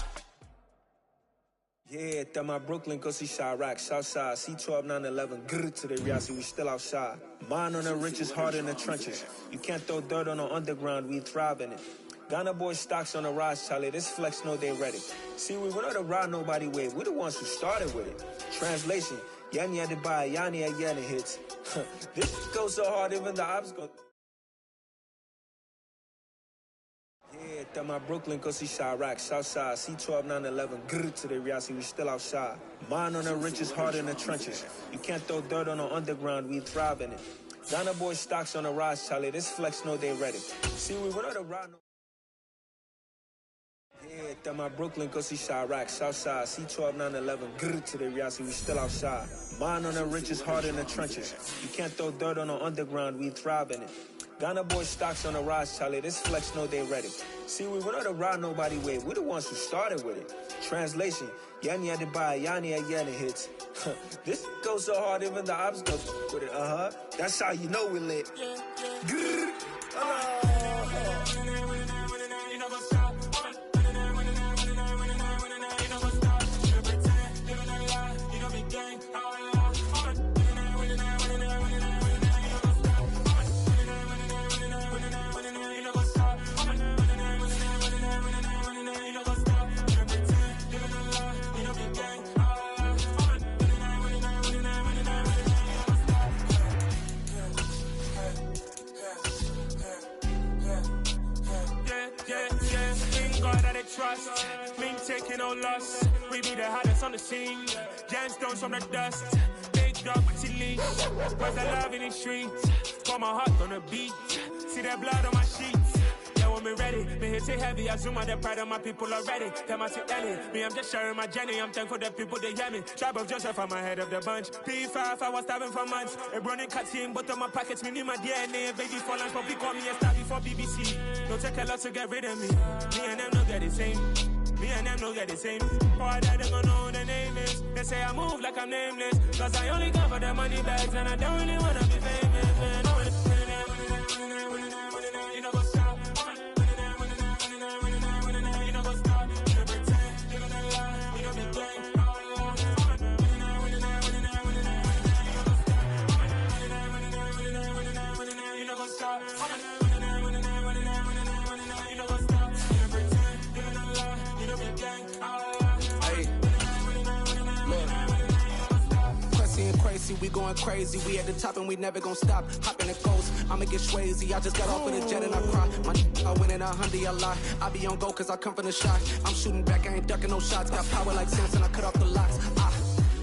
Yeah, that my Brooklyn, go see Chirac, Southside, C12, 911, grr to the Riasi, we still outside. Mine on the riches, hard in the trenches. You can't throw dirt on the underground, we thrive in it. Ghana boys stocks on the rise, Charlie, this flex know they ready. See, we went on the ride nobody wave, we the ones who started with it. Translation. Yanni had to buy Yanni at Yanni hits. This goes so hard, even the ops go. Yeah, that my Brooklyn, go see Chirac, Southside, C12, 911, grr to the Riasi, we still outside. Mine on the riches, hard in the trenches. You can't throw dirt on the underground, we thrive in it. Ghana boys stocks on the rise, Charlie, this flex know they ready. See, we went on the ride. Yeah, that my Brooklyn, go see Chirac, Southside, C12, 911, grr to the Riasi, we still outside. Mine on the riches, hard in the trenches. You can't throw dirt on the underground, we thrive in it. Ghana boys stocks on the rise, Charlie, this flex know they ready. See, we went on the ride nobody wave, we the ones who started with it. Translation, Yanni had to buy Yanni at Yanni hits. This goes so hard, even the ops go with it, That's how you know we lit. Grr. Trust, mean taking no loss. We be the hottest on the scene. Gemstones from the dust. Big dog, pretty leash. Where's the love in the streets? Got my heart on the beat. See that blood on my sheets. Yeah, when me ready, me hit it heavy. I zoom out the pride of my people already. Them I see Ellie. Me, I'm just sharing my journey. I'm thankful the people they hear me. Tribe of Joseph, I'm ahead of the bunch. P5, I was starving for months. A running cut team, but on my pockets, me need my DNA. Baby for lunch, but we call me a star before BBC. Don't take a lot to get rid of me. Me and them no get the same. Me and them no get the same. Boy, that they gon' know the name is. They say I move like I'm nameless. Cause I only come for the money bags. And I don't really wanna be famous, man. You know what's up? You know what's up? You pretend, you gonna lie, you know be gang. You know what's up? Crazy, we going crazy. We at the top and we never gon' stop. Hop in the ghost, I'ma get swayzy. I just got off of the jet and I cry. I win in 100, I lie. I be on go cause I come from the shot. I'm shooting back, I ain't ducking no shots. Got power like Samson, I cut off the locks.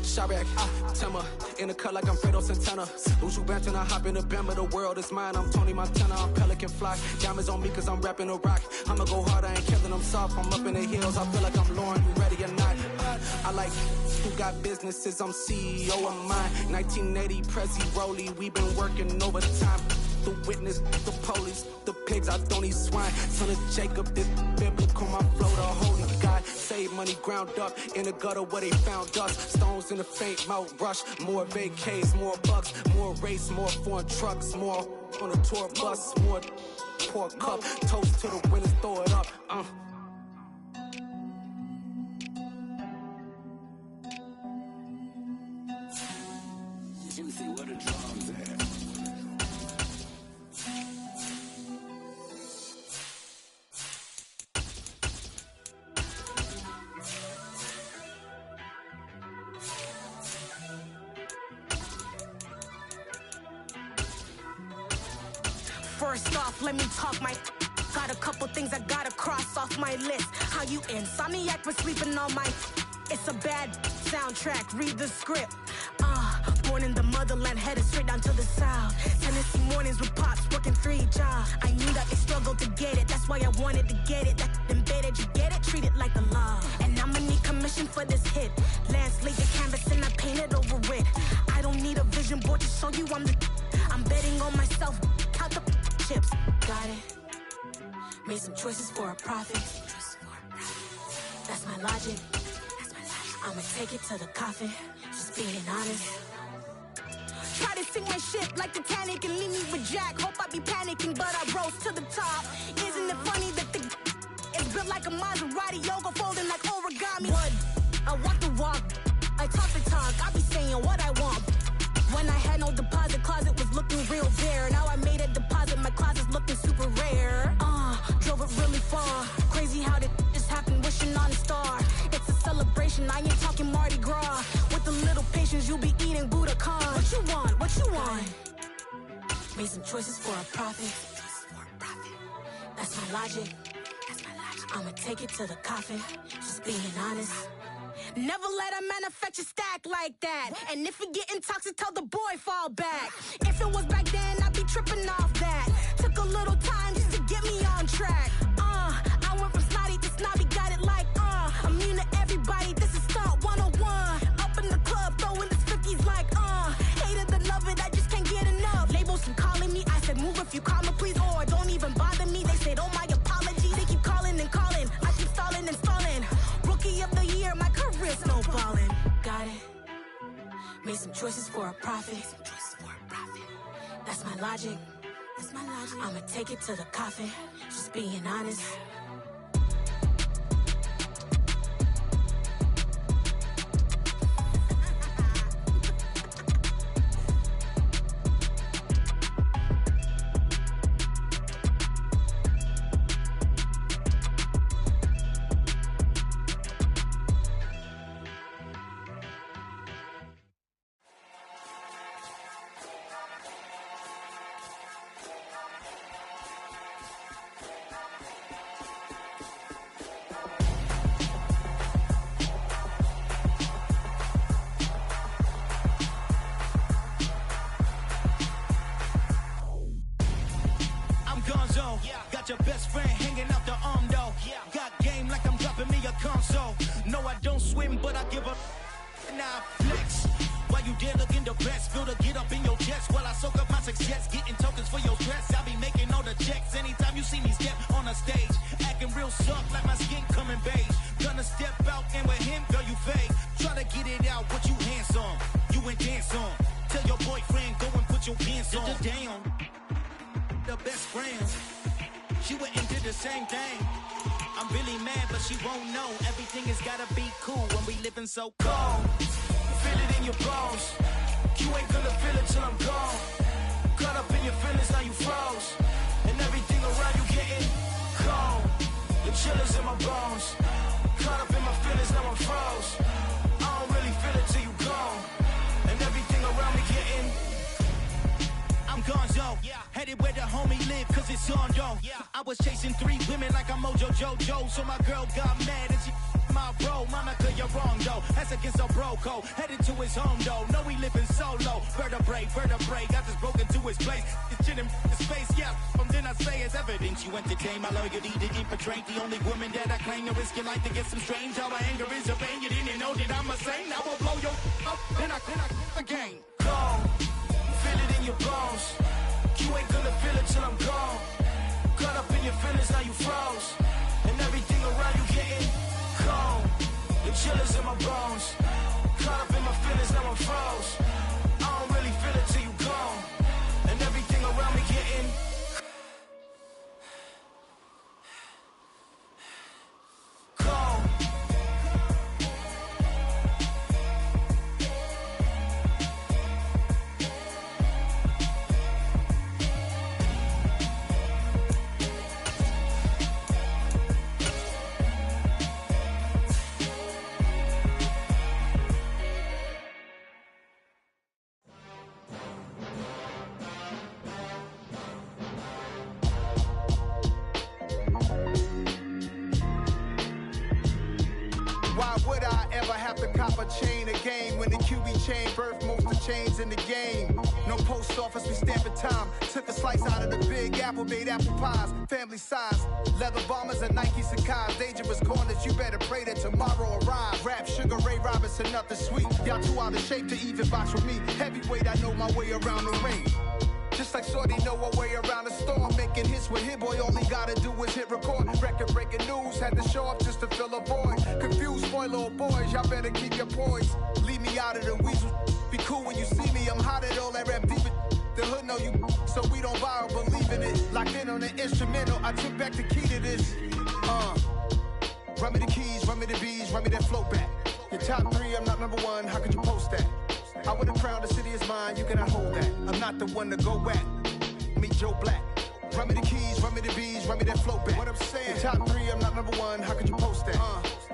Shabak, Timmer, in the cut like I'm Fredo Santana. Uju Banton, I hop in the Bama, the world is mine. I'm Tony Montana, I'm Pelican Fly. Diamonds on me cause I'm rapping a rock. I'ma go hard, I ain't killing them soft. I'm up in the hills, I feel like I'm Lauren, you ready or not? I like who got businesses, I'm CEO of mine. 1980, Prezi Rolly, we been working overtime. The witness, the police, the pigs, I don't eat swine. Son of Jacob, this biblical, my flow, the holy God. Save money ground up in the gutter where they found us. Stones in the faint mouth rush. More vacays, more bucks, more race, more foreign trucks, more on a tour bus, more pour cup. Toast to the winners, throw it up. Juicy, what a drums at. First off, let me talk my. Got a couple things I gotta cross off my list. How you insomniac for sleeping on my. It's a bad soundtrack, read the script. Born in the motherland, headed straight down to the south. Tennessee mornings with pops, working 3 jobs. I knew that they struggled to get it, that's why I wanted to get it. That embedded, you get it, treat it like the law. And I'ma need commission for this hit. Lance laid the canvas and I painted over it. I don't need a vision board to show you I'm betting on myself, count the chips. Got it. Made some choices for a profit. That's my logic. I'ma take it to the coffin, just being honest. Try to sing my shit like Titanic and leave me with Jack. Hope I be panicking, but I rose to the top. Isn't it funny that the is built like a Maserati, yoga folding like origami? What? I walk the walk, I talk the talk, I be saying what I want. When I had no deposit, closet was looking real bare. Now I made a deposit, my closet's looking super rare. Drove it really far. Crazy how that just happened, wishing on a star. It's a celebration, I ain't talking Mardi Gras. With a little patience, you'll be eating Budokan. What you want? What you want? Made some choices for a profit. That's my logic. I'ma take it to the coffin, just being honest. Never let a manufacture stack like that. And if it getting toxic, tell the boy fall back. If it was back then, I'd be tripping off that. Took a little time just to get me on track. I went from snotty to snobby, got it like immune to everybody, this is stunt 101. Up in the club, throwing the cookies like hate it and love it, I just can't get enough. Labels keep calling me, I said move if you call me please, or don't even bother me. They said oh my apologies, they keep calling and calling, I keep stalling and stalling. Rookie of the year, my career snowballing. Got it. Made some choices for a profit. That's my logic. That's my logic. I'ma take it to the coffin, just being honest. Got your best friend hanging out the arm though. Got game like I'm dropping me a console. No, I don't swim, but I give a now flex. While you there looking the best, feel the get up in your chest while I soak up my success, getting tokens for your stress. I be making all the checks anytime you see me step on a stage, acting real soft like my skin coming beige. Gonna step out and with him, girl, you fake. Try to get it out, what you handsome, you ain't dance on. Tell your boyfriend go and put your pants on. Down. The best friends, she went and did the same thing. I'm really mad, but she won't know. Everything has gotta be cool when we living so cold. Feel it in your bones. You ain't gonna feel it till I'm gone. Caught up in your feelings, now you froze. And everything around you getting cold. The chillers in my bones. Caught up in my feelings, now I'm froze. I don't really feel it till you gone. And everything around me getting I'm gonzo, headed where the homie live, cause it's on though. I was chasing 3 women like I'm Mojo Jojo, so my girl got mad and she my bro. Monica, you're wrong though, that's against a bro code. Headed to his home though, no we living solo. Vertebrae, got this broken to his place. It's shit in his face, from then I say it's evidence you entertain my loyalty to infiltrate. The only woman that I claim to risk your life to get some strange. How my anger is a pain, you didn't know that I'm a saint. Now I'll blow your up, then I again. Go. Feel it in your bones. You ain't gonna feel it till I'm gone. Caught up in your feelings, now you froze. And everything around you getting cold. The chillers in my bones. Caught up in my feelings, now I'm froze. I don't really feel it till you gone. And everything around me getting cold. Chain a game when the QB chain birthed most of chains in the game. No post office, we stamping time. Took a slice out of the big apple, made apple pies, family size. Leather bombers and Nike Sacai's. Dangerous corners, you better pray that tomorrow arrives. Rap, Sugar Ray Robinson, nothing sweet. Y'all too out of shape to even box with me. Heavyweight, I know my way around the ring. Just like Shorty know her way around the storm. Making hits with Hit Boy, all he gotta do is hit record. Record breaking news, had to show up just to fill a void. Confused, spoiled little boys, y'all better keep your poise. Leave me out of the weasel. Be cool when you see me, I'm hot at all that rap deep. The hood know you, so we don't borrow, believe in it. Locked in on the instrumental, I took back the key to this. Run me the keys, run me the bees, run me that flow back. Your top 3, I'm not number 1, how could you post that? I would've crowned the city is mine, you cannot hold that. I'm not the one to go back. Meet Joe Black. Run me the keys, run me the bees, run me that flow back. What I'm saying, top 3, I'm not number 1, how could you post that?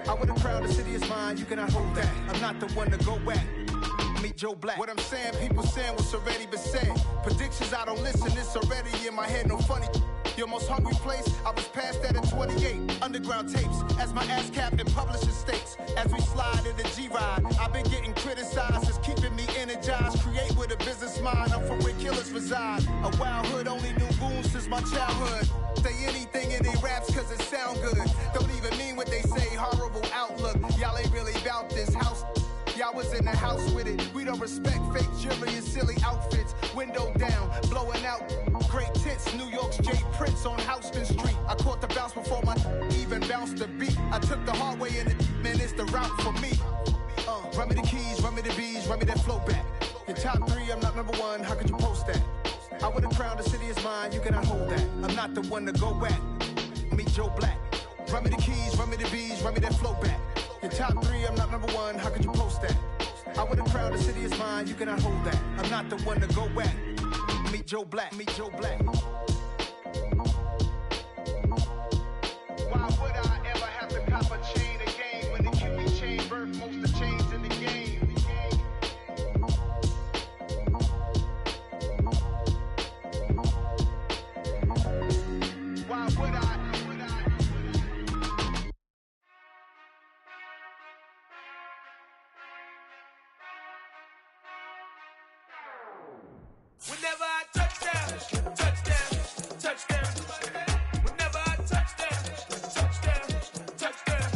I would've crowned the city is mine, you cannot hold that. I'm not the one to go back. Meet Joe Black. What I'm saying, people saying what's already been said. Predictions, I don't listen, it's already in my head, no funny. Your most hungry place, I was past that at 28. Underground tapes, as my ass capped in publishing states. As we slide in the G-Ride, I've been getting criticized, it's keeping me energized. Create with a business mind, I'm from where killers reside. A wild hood, only knew goons since my childhood. Say anything in their raps cause it sound good. Don't even mean what they say, horrible outlook. Y'all ain't really about this house. Y'all was in the house with it. We don't respect fake jewelry and silly outfits. Window down, blowing out great tits. New York's Jay Prince on Houston Street. I caught the bounce before my even bounced the beat. I took the hard way in it, man, it's the route for me. Run me the keys, run me the bees, run me that flow back. Your top 3, I'm not number 1, how could you post that? I would've crowned the city is mine, you cannot hold that. I'm not the one to go back. Meet Joe Black. Run me the keys, run me the bees, run me that flow back. Your top 3, I'm not number 1, how could you post that? I would've crowned the city is mine, you cannot hold that. I'm not the one to go back. Meet Joe Black, meet Joe Black. Why would I ever have to cop a chain again when the QB chain birthed most of the chains in the game? Why would I? Whenever I touchdown, touchdown, touchdown. Whenever I touchdown, touchdown, touchdown.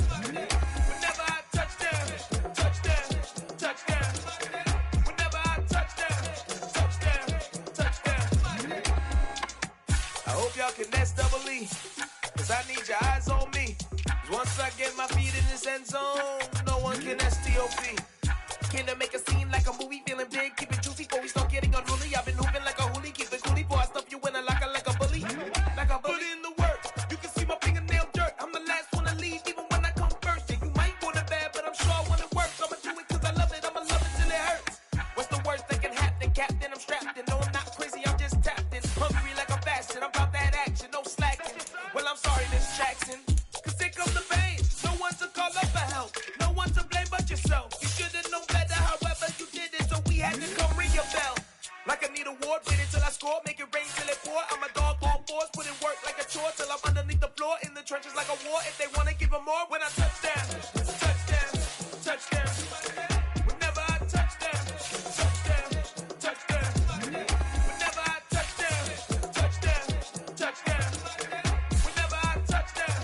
Whenever I touchdown, touchdown, touchdown. Whenever I touchdown, touchdown, touchdown. I hope y'all can S-double-E, cause I need your eyes on me. Once I get my feet in this end zone, no one can S-T-O-P. Came to make a scene like a movie, feeling big, keep it juicy before we start getting unruly. I've been hooping like a hoolie, keep it coolie before I stuff you in a locker like a bully. Like a bully in the work, you can see my fingernail dirt. I'm the last one to leave, even when I come first. Yeah, you might want it bad, but I'm sure when it works, I'ma do it cause I love it, I'ma love it till it hurts. What's the worst that can happen, Captain? I'm strapped in, no I'm not crazy, I'm just tapped in. Hungry like I'm fasting, I'm about that action, no slacking. Well, I'm sorry, Miss Jackson, cause here comes the pain. No one to call up for help, no one to blame but yourself. You should've known better, however you did it, so we had to come ring your bell. Like I need a ward, wait until I score, make it rain till it pour. I'm a dog, all fours, put in work like a chore till I'm underneath the floor, in the trenches like a war. If they wanna give them more, when I touchdown, touchdown, touchdown. Whenever I touchdown, touchdown, touchdown. Whenever I touchdown, touchdown, touchdown. Whenever I touchdown,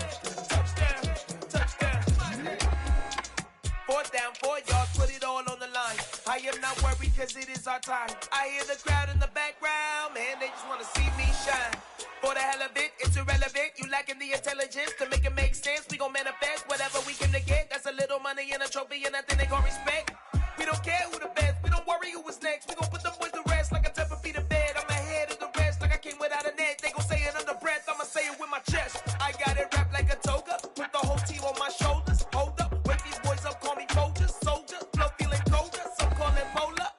touchdown, touchdown. 4th down, 4 yards, put it all on the line. I am not worried cause it is our time. I hear the crowd in the background, man, they just wanna see me shine. For the hell of it, it's irrelevant. You lacking the intelligence to make it make sense. We gon' manifest whatever we can to get. That's a little money and a trophy and nothing they gon' respect. We don't care who the best, we don't worry who was next. We gon' put the boys to rest like a Tempur-Pedic to bed. I'm ahead of the rest like I came without a net. They gon' say it under breath, I'ma say it with my chest. I got it wrapped like a toga, put the whole team on my shoulders. Hold up, wake these boys up, call me Folgers. Soldier, flow feeling colder, some call it polar.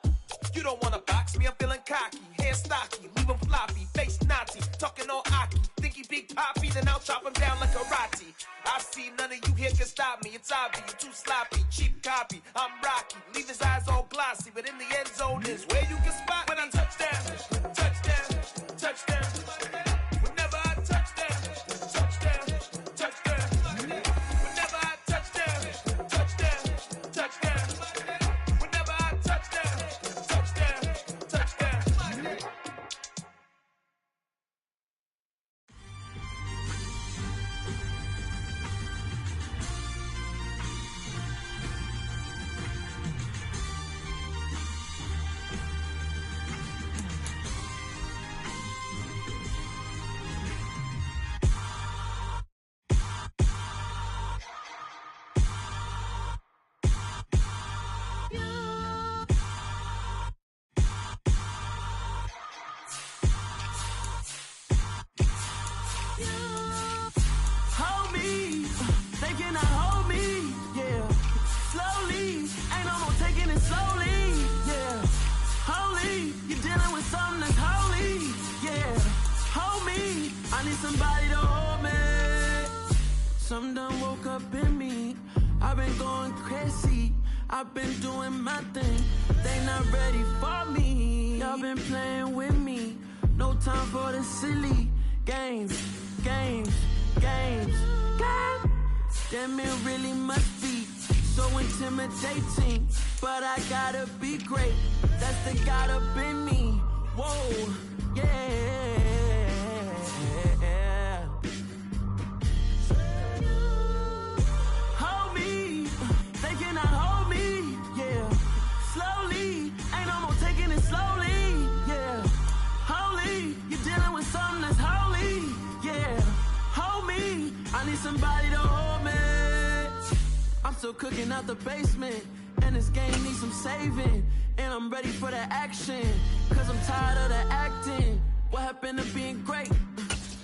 You don't wanna box me, I'm feeling cocky. Hair stocky, leave him floppy, face naughty. Talking all aki, think he big poppy, then I'll chop him down like karate. I see none of you here can stop me. It's obvious, you too sloppy, cheap copy. I'm Rocky, leave his eyes all glossy, but in the end zone is where you can spot when I touchdown, touchdown, touchdown. Whenever I touchdown, touchdown, touchdown. Whenever I touchdown, touchdown, touchdown. Whenever I touchdown, touchdown, touchdown. Hold me, they cannot hold me, yeah. Slowly, ain't no more taking it slowly, yeah. Holy, you're dealing with something that's holy, yeah. Hold me, I need somebody to hold me. Something done woke up in me, I've been going crazy. I've been doing my thing, they not ready for me. Y'all been playing with me, no time for the silly games, games, games, games. Damn, it really must be so intimidating, but I gotta be great, that's the God up in me. Whoa, yeah. Hold me, they cannot hold me, yeah. Slowly, ain't no more taking it slowly, yeah. Holy, you're dealing with something that's holy, yeah. Hold me, I need somebody to hold me. I'm still cooking out the basement, Man, this game needs some saving, and I'm ready for the action, cause I'm tired of the acting. What happened to being great?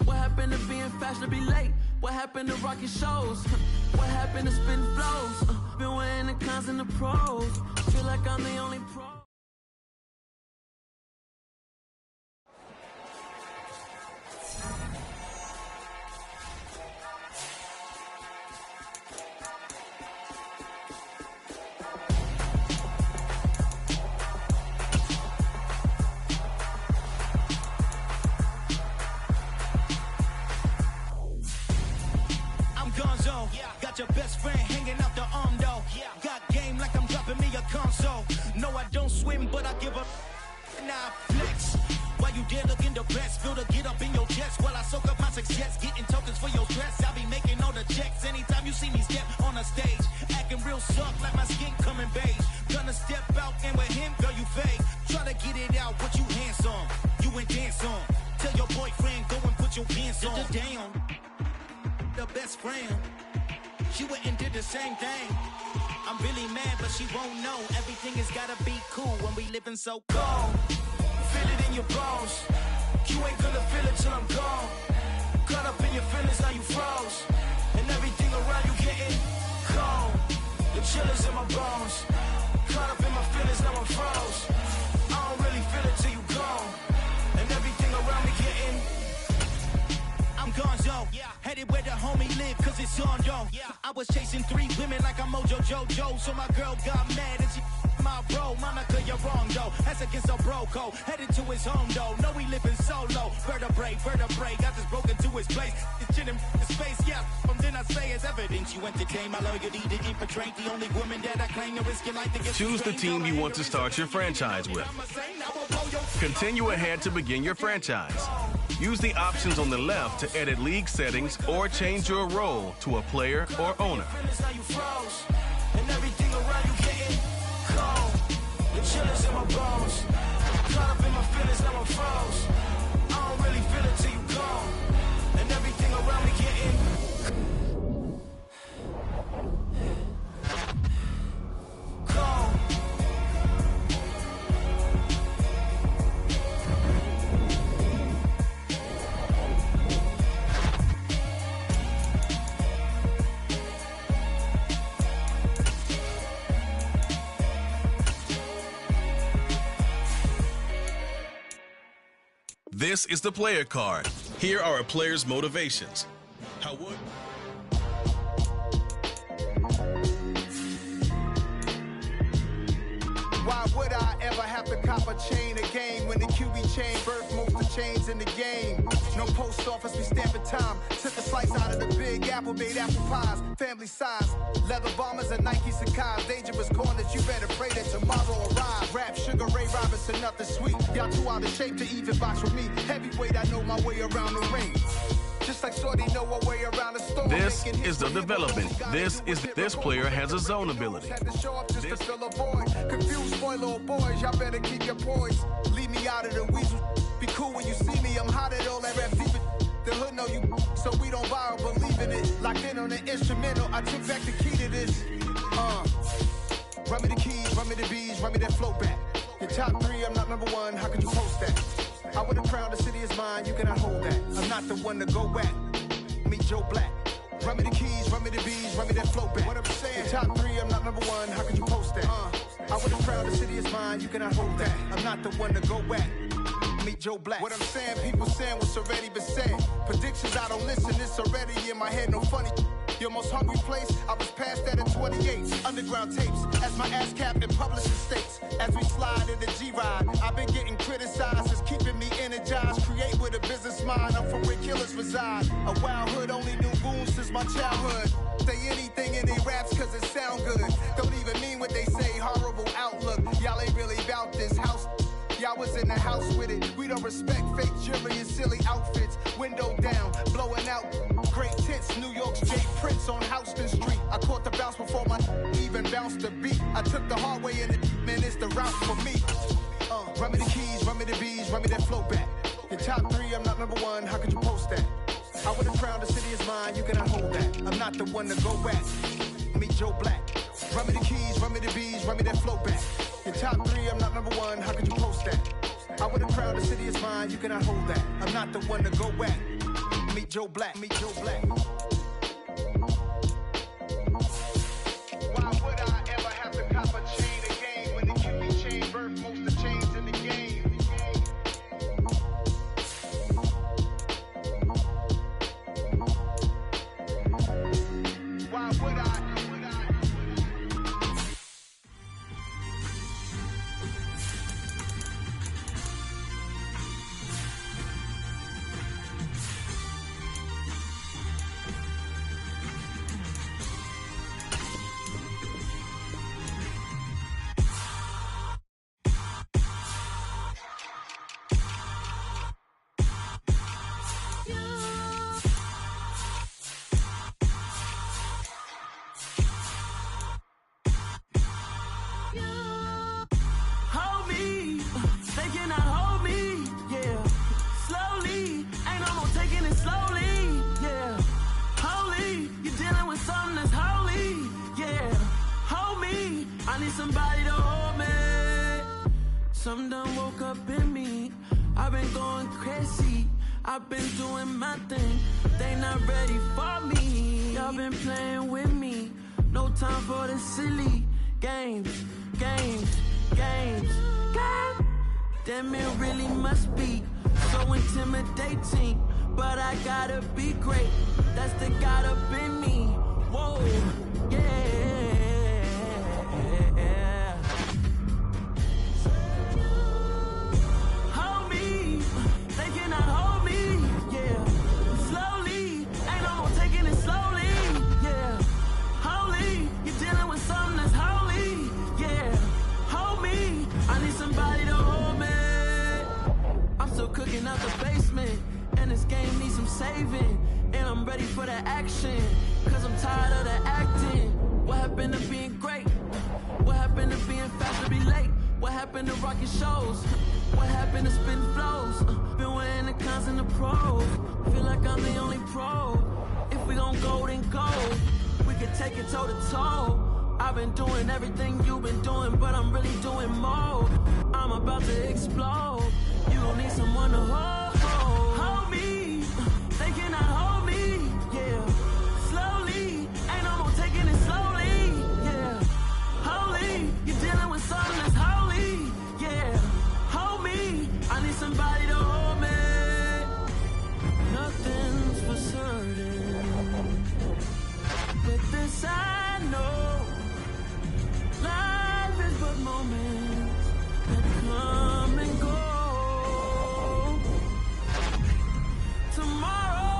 What happened to being fashionably late? What happened to rocking shows? What happened to spitting flows? Been weighing the cons and the pros. Feel like I'm the only pro. Got your best friend hanging out the arm though. Got game like I'm dropping me a console. No, I don't swim, but I give up. Nah, flex. While you there looking the best, feel the get up in your chest while I soak up my success. Getting tokens for your stress. I be making all the checks anytime you see me step on a stage. Acting real soft like my skin coming beige. Gonna step out and with him, girl, you fake. Try to get it out, but you handsome. You ain't dance on. Tell your boyfriend, go and put your pants on. Down. The best friend. She went and did the same thing. I'm really mad, but she won't know. Everything has gotta be cool when we living so cold. Feel it in your bones. You ain't gonna feel it till I'm gone. Caught up in your feelings, now you froze. And everything around you getting cold. The chill is in my bones. Caught up in my feelings, now I'm froze. I don't really feel it till you gone. And everything around me getting I'm gonzo, headed where the homie live, cause it's on though. I was chasing 3 women like I'm Mojo Jojo, so my girl got mad and she my bro. Monica, you're wrong though, that's against a bro code. Headed to his home though, know he living solo. Vertebrae, I just broke into his place. It's chin in his face, then I say it's evidence. You entertain my loyalty to infiltrate the only woman that I claim to risk your life to get. Choose the team you want to start your franchise with. Continue ahead to begin your franchise. Use the options on the left to edit league settings or change your role to a player or owner. And everything around you getting cold. The chill is in my bones. Caught up in my feelings, now I'm froze. I don't really feel it till you gone. And everything around me getting cold. This is the player card. Here are a player's motivations. How would... Why would I ever have to cop a chain again when the QB chain birth most of chains in the game? No post office, we stamping time. Took a slice out of the big apple, made apple pies, family size. Leather bombers and Nike Sacai's. Dangerous corners, you better pray that tomorrow arrives. Rap, Sugar Ray Robinson, nothing sweet. Y'all too out of shape to even box with me. Heavyweight, I know my way around the ring. Just like Shorty know her way around the store. This is the development. This player has a zone ability. Had to show up just to fill a void. Confused boy, little boys, y'all better keep your poise. Leave me out of the weasel. Be cool when you see me. I'm hot at all that rap deep. The hood know you, so we don't borrow, believe in it. Locked in on the instrumental, I took back the key to this. Run me the keys, run me the bees, run me that flow back. Your top 3, I'm not number 1, how could you post that? I would have crowned the city is mine, you cannot hold that. I'm not the one to go at. Meet Joe Black. Run me the keys, run me the bees, run me that flow back. What I'm saying, your top 3, I'm not number 1, how could you post that? I would have crowned the city is mine, you cannot hold that. I'm not the one to go at. Meet Joe Black. What I'm saying, people saying what's already been said. Predictions, I don't listen, it's already in my head, no funny. Your most hungry place, I was past that at 28. Underground tapes, as my ass cap in publishing states. As we slide in the G-Ride, I've been getting criticized, it's keeping me energized. Create with a business mind, I'm from where killers reside. A wild hood, only knew goons since my childhood. Say anything in they raps cause it sound good. Don't even mean what they say, horrible outlook. Y'all ain't really about this house. Y'all was in the house with it. We don't respect fake jewelry and silly outfits. Window down, blowing out great tits. New York's Jay Prince on Houston Street. I caught the bounce before my even bounced the beat. I took the hard way in it, man, it's the route for me. Run me the keys, run me the bees, run me that flow back. Your top 3, I'm not number 1, how could you post that? I would have crowned the city is mine, you cannot hold that. I'm not the one to go at. Meet Joe Black. Run me the keys, run me the bees, run me that flow back. Your top 3, I'm not number 1, how could you post that? I would have crowned the city is mine, you cannot hold that. I'm not the one to go at. Meet Joe Black, meet Joe Black. Why would I ever have to cop a chain again when the QB chain birthed most of the chains in the game? Why would I? Somebody to hold me. Something done woke up in me. I've been going crazy. I've been doing my thing. They not ready for me. Y'all been playing with me. No time for the silly games. God damn, it really must be so intimidating. But I gotta be great. That's the God up in me. Whoa, yeah. Cooking out the basement, and this game needs some saving. And I'm ready for the action, cause I'm tired of the acting. What happened to being great? What happened to being fast to be late? What happened to rocking shows? What happened to spitting flows? Been wearing the cons and the pros. Feel like I'm the only pro. If we gon' go, then go. We can take it toe to toe. I've been doing everything you've been doing, but I'm really doing more. I'm about to explode. You gon' need someone to hold me. They cannot hold me, yeah. Slowly, ain't no more taking it slowly, yeah. Holy, you're dealing with something that's holy, yeah. Hold me, I need somebody to hold me. Nothing's for certain, but this I know. Life is but moments that come and go. Tomorrow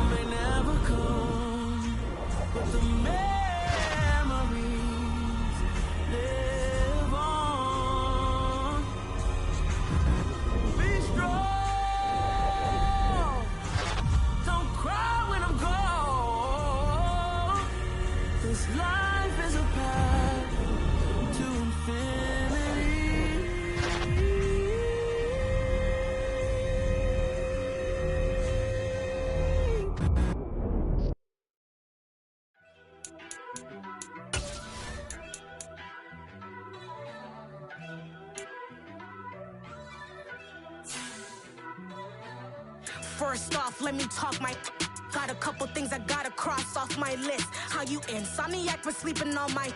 may never come, but the memories live on. Be strong, don't cry when I'm gone. This life is a path to infinity. First off, let me talk my. Got a couple things I gotta cross off my list. How you insomniac for sleeping on my.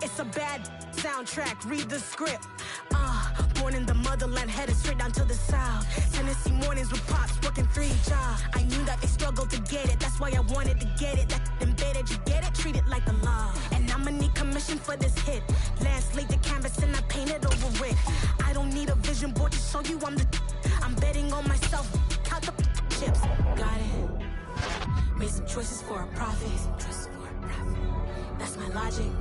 It's a bad soundtrack, read the script. Born in the motherland, headed straight down to the south. Tennessee mornings with pops, working 3 jobs. I knew that they struggled to get it, that's why I wanted to get it. That embedded, you get it, treat it like the law. And I'ma need commission for this hit. Lance laid the canvas and I painted over it. I don't need a vision board to show you I'm betting on myself, count the chips. Got it. Made some choices for a profit. That's my logic.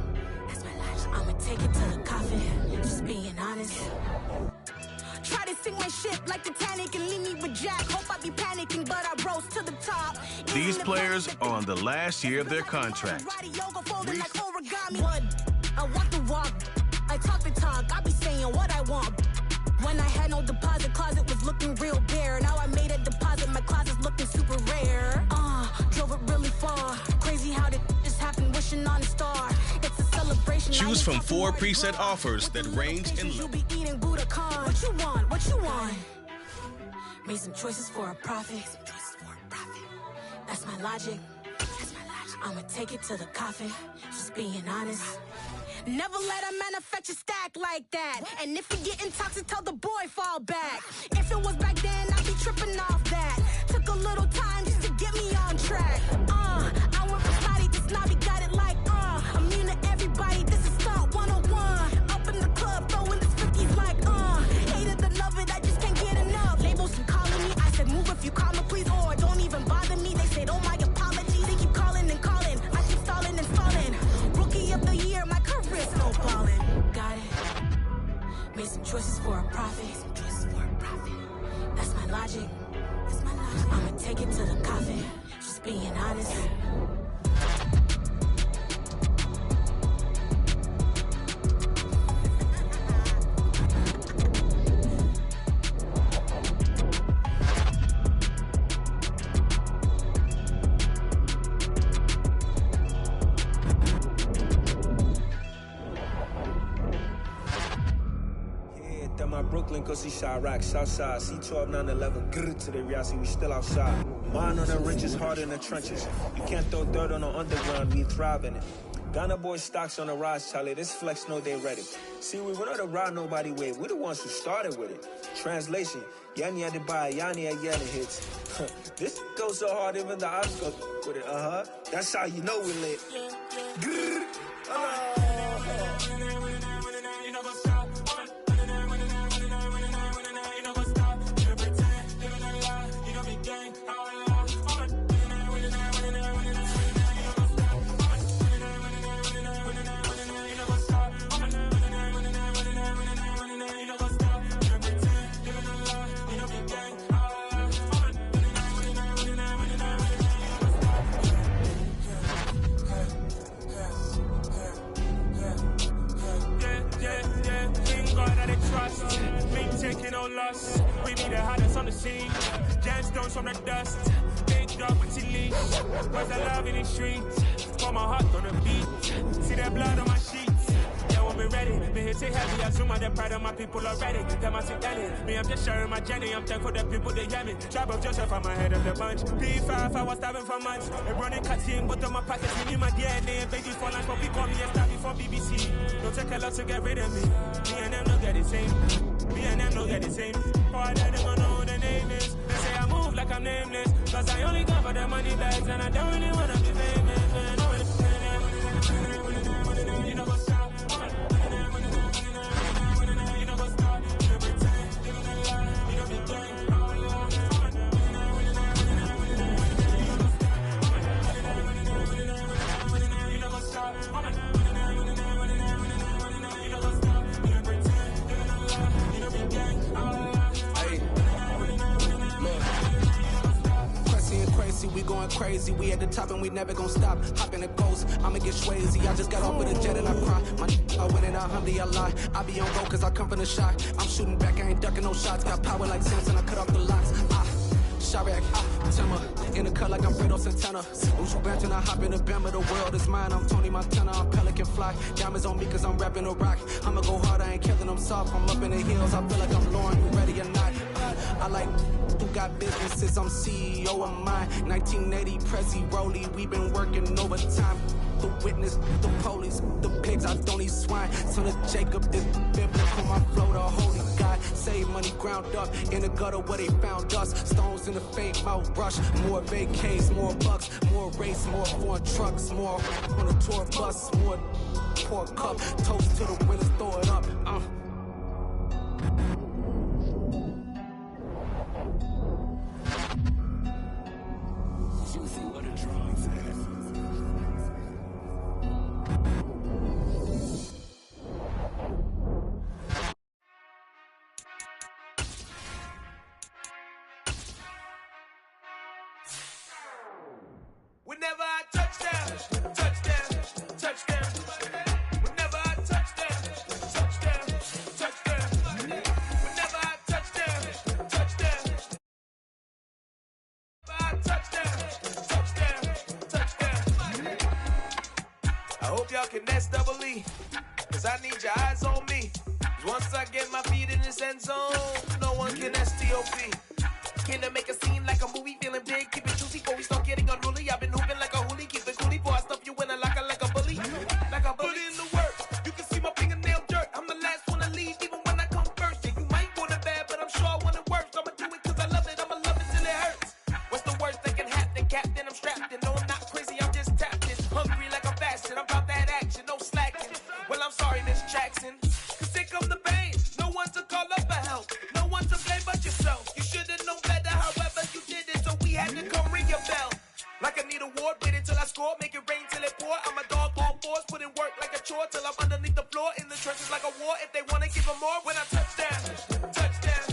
I'ma take it to the coffin, just being honest. Try to sink my ship like Titanic and leave me with Jack. Hope I be panicking, but I rose to the top. These players are on the last year of their contract. I walk the walk, I talk the talk. I be saying what I want. When I had no deposit, closet was looking real bare. Now I made a deposit, my closet's looking super rare. Drove it really far. Crazy how did just happen, wishing on a star. It's a celebration. Choose from 4 preset offers that range in You'll be eating Budokan. What you want? What you want? Made some choices for a profit. That's my logic. I'ma take it to the coffin. Just being honest. Never let a manufacture stack like that. And if you getting toxic, tell the boy fall back. If it was back then, I'd be tripping off that. Took a little time just to get me on track. I went from snotty to snobby, got it like I'm immune to everybody. This is Stunt 101. Up in the club, throwing the 50s like hate it, the love it, I just can't get enough. Labels keep calling me. I said move if you call me, please, or don't even bother me. They said, oh my apologies. They keep calling and calling. I keep stalling and stalling. Rookie of the year, my career's no ballin'. Got it. Made some choices for a profit. That's my logic. I'ma take it to the coffin. Just being honest. Brooklyn, go see Chirac, Southside, C12, 911, grr to the Riasi, we still outside. Mine on the riches, heart in the trenches. You can't throw dirt on the underground, we thrive in it. Ghana boy stocks on the rise, Charlie, this flex know they ready. See, we went on the ride nobody with, we the ones who started with it. Translation, Yanni had to buy, Yanni had Yanni hits. This goes so hard, even the odds go with it, That's how you know we lit. Grr, taking no loss. We be the hottest on the scene. Gemstones from the dust. Big dog with leash. Where's the love in the streets? For my heart on the beat. See that blood on my sheets. Yeah, when we ready. Me hit it heavy. I zoom on the pride of my people already. Them I see that me, I'm just sharing my journey. I'm thankful the people they hear me. Tribe of Joseph, I'm ahead of the bunch. P5, I was starving for months. A running cutting, but on my pockets, we need my DNA. Baby for lunch, but we call me a star before BBC. Don't take a lot to get rid of me. Me and them don't get the same. Me and them don't get the same. All that they gonna know who the name is. They say I move like I'm nameless. Cause I only come for the money bags and I don't really wanna be famous. You know what's up? You know what's up? You pretend, you don't lie, you don't be gang. You know what's up? We going crazy, we at the top and we never gonna stop. Hop in the ghost, I'ma get swayzy. I just got off with a jet and I cry. I win in alhamdulillah. I be on go cause I come from the shot. I'm shooting back, I ain't ducking no shots. Got power like Samson, I cut off the locks. Chirac, Timmer, in the cut like I'm Fredo Santana. Usual bench and I hop in the Bama, the world is mine. I'm Tony Montana, I'm Pelican Fly. Diamonds on me cause I'm rapping a rock. I'ma go hard, I ain't killing them soft. I'm up in the hills, I feel like I'm Lauren, you ready or not? I like who got businesses, I'm CEO of mine. 1980 Prezi Rolly, we been working overtime. The witness, the police, the pigs, I don't eat swine. Son of Jacob, this biblical, my flow, the holy God. Save money ground up in the gutter where they found us. Stones in the fake mouth rush. More vacays, more bucks, more race, more foreign trucks, more on a tour bus, more pour cup. Toast to the winners, throw it up. Juicy, what a drawing says. Whenever I touch down, touch down, touch down. Whenever I touch down, touch down, touch down. Whenever hope y'all can SEE, cause I need your eyes on me. Once I get my feet in this end zone, no one can STOP. Killer make a scene like a movie, feeling big, keep it juicy before we start getting unruly. I've been hooping like a hoolie, keep it coolie before I stuff you in a locker like a bully. Like a bully. Put in the work, you can see my fingernail dirt. I'm the last one to leave, even when I come first. Yeah, you might want it bad, but I'm sure I want it worse. I'ma do it cause I love it, I'ma love it till it hurts. What's the worst that can happen, Captain? I'm strapped in, no I'm not crazy, I'm just tapped in. Hungry like I'm fasting, I'm about that action, no slacking. Well, I'm sorry, Miss Jackson, cause here come the pain. No one to call up for help, no one to blame but yourself. You should've known better, however you did it, so we had to come ring your bell. Like I need a award, wait until I score, make it rain till it pour. I'm a dog on fours, put in work like a chore till I'm underneath the floor, in the trenches like a war. If they wanna give them more, when I touch down, touchdown,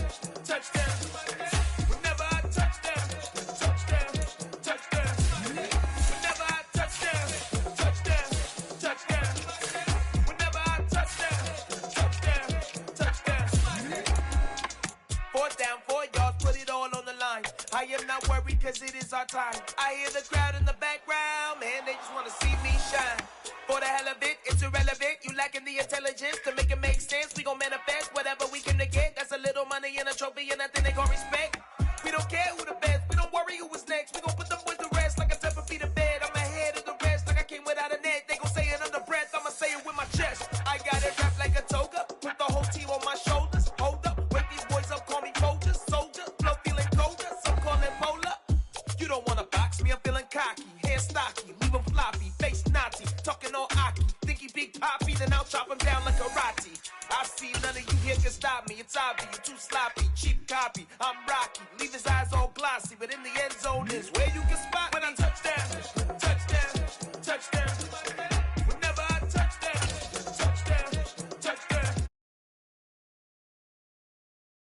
touchdown. Whenever I touch down, touchdown, touchdown. Whenever I touch down, touchdown, touchdown. Whenever I touch down, touchdown, touchdown. 4th down, 4 yards, put it all on the line. I am not worried cause it is our time. I hear the crowd in the background, man, they just wanna see me shine. For the hell of it, it's irrelevant. You lacking the intelligence to make it make sense. We gon' manifest whatever we came to get. That's a little money and a trophy and nothing they gon' respect. We don't care who the best, we don't worry who was next. We gon' put them boys to rest like a 10 feet of bed. I'm ahead of the rest like I came without a net. They gon' say it under breath, I'ma say it with my chest. I got it wrapped like a toga, put the whole team on my shoulders. Hold up, wake these boys up, call me Folger, soldier. Flow feeling colder, some call it polar. You don't wanna box me, I'm feeling cocky. Hair stocky, leave him floppy, face naughty. Talking all aki, think he big poppy, then I'll chop him down like karate. I see none of you here can stop me. It's obvious, you too sloppy, cheap copy. I'm Rocky, leave his eyes all glossy, but in the end zone is where you can spot when I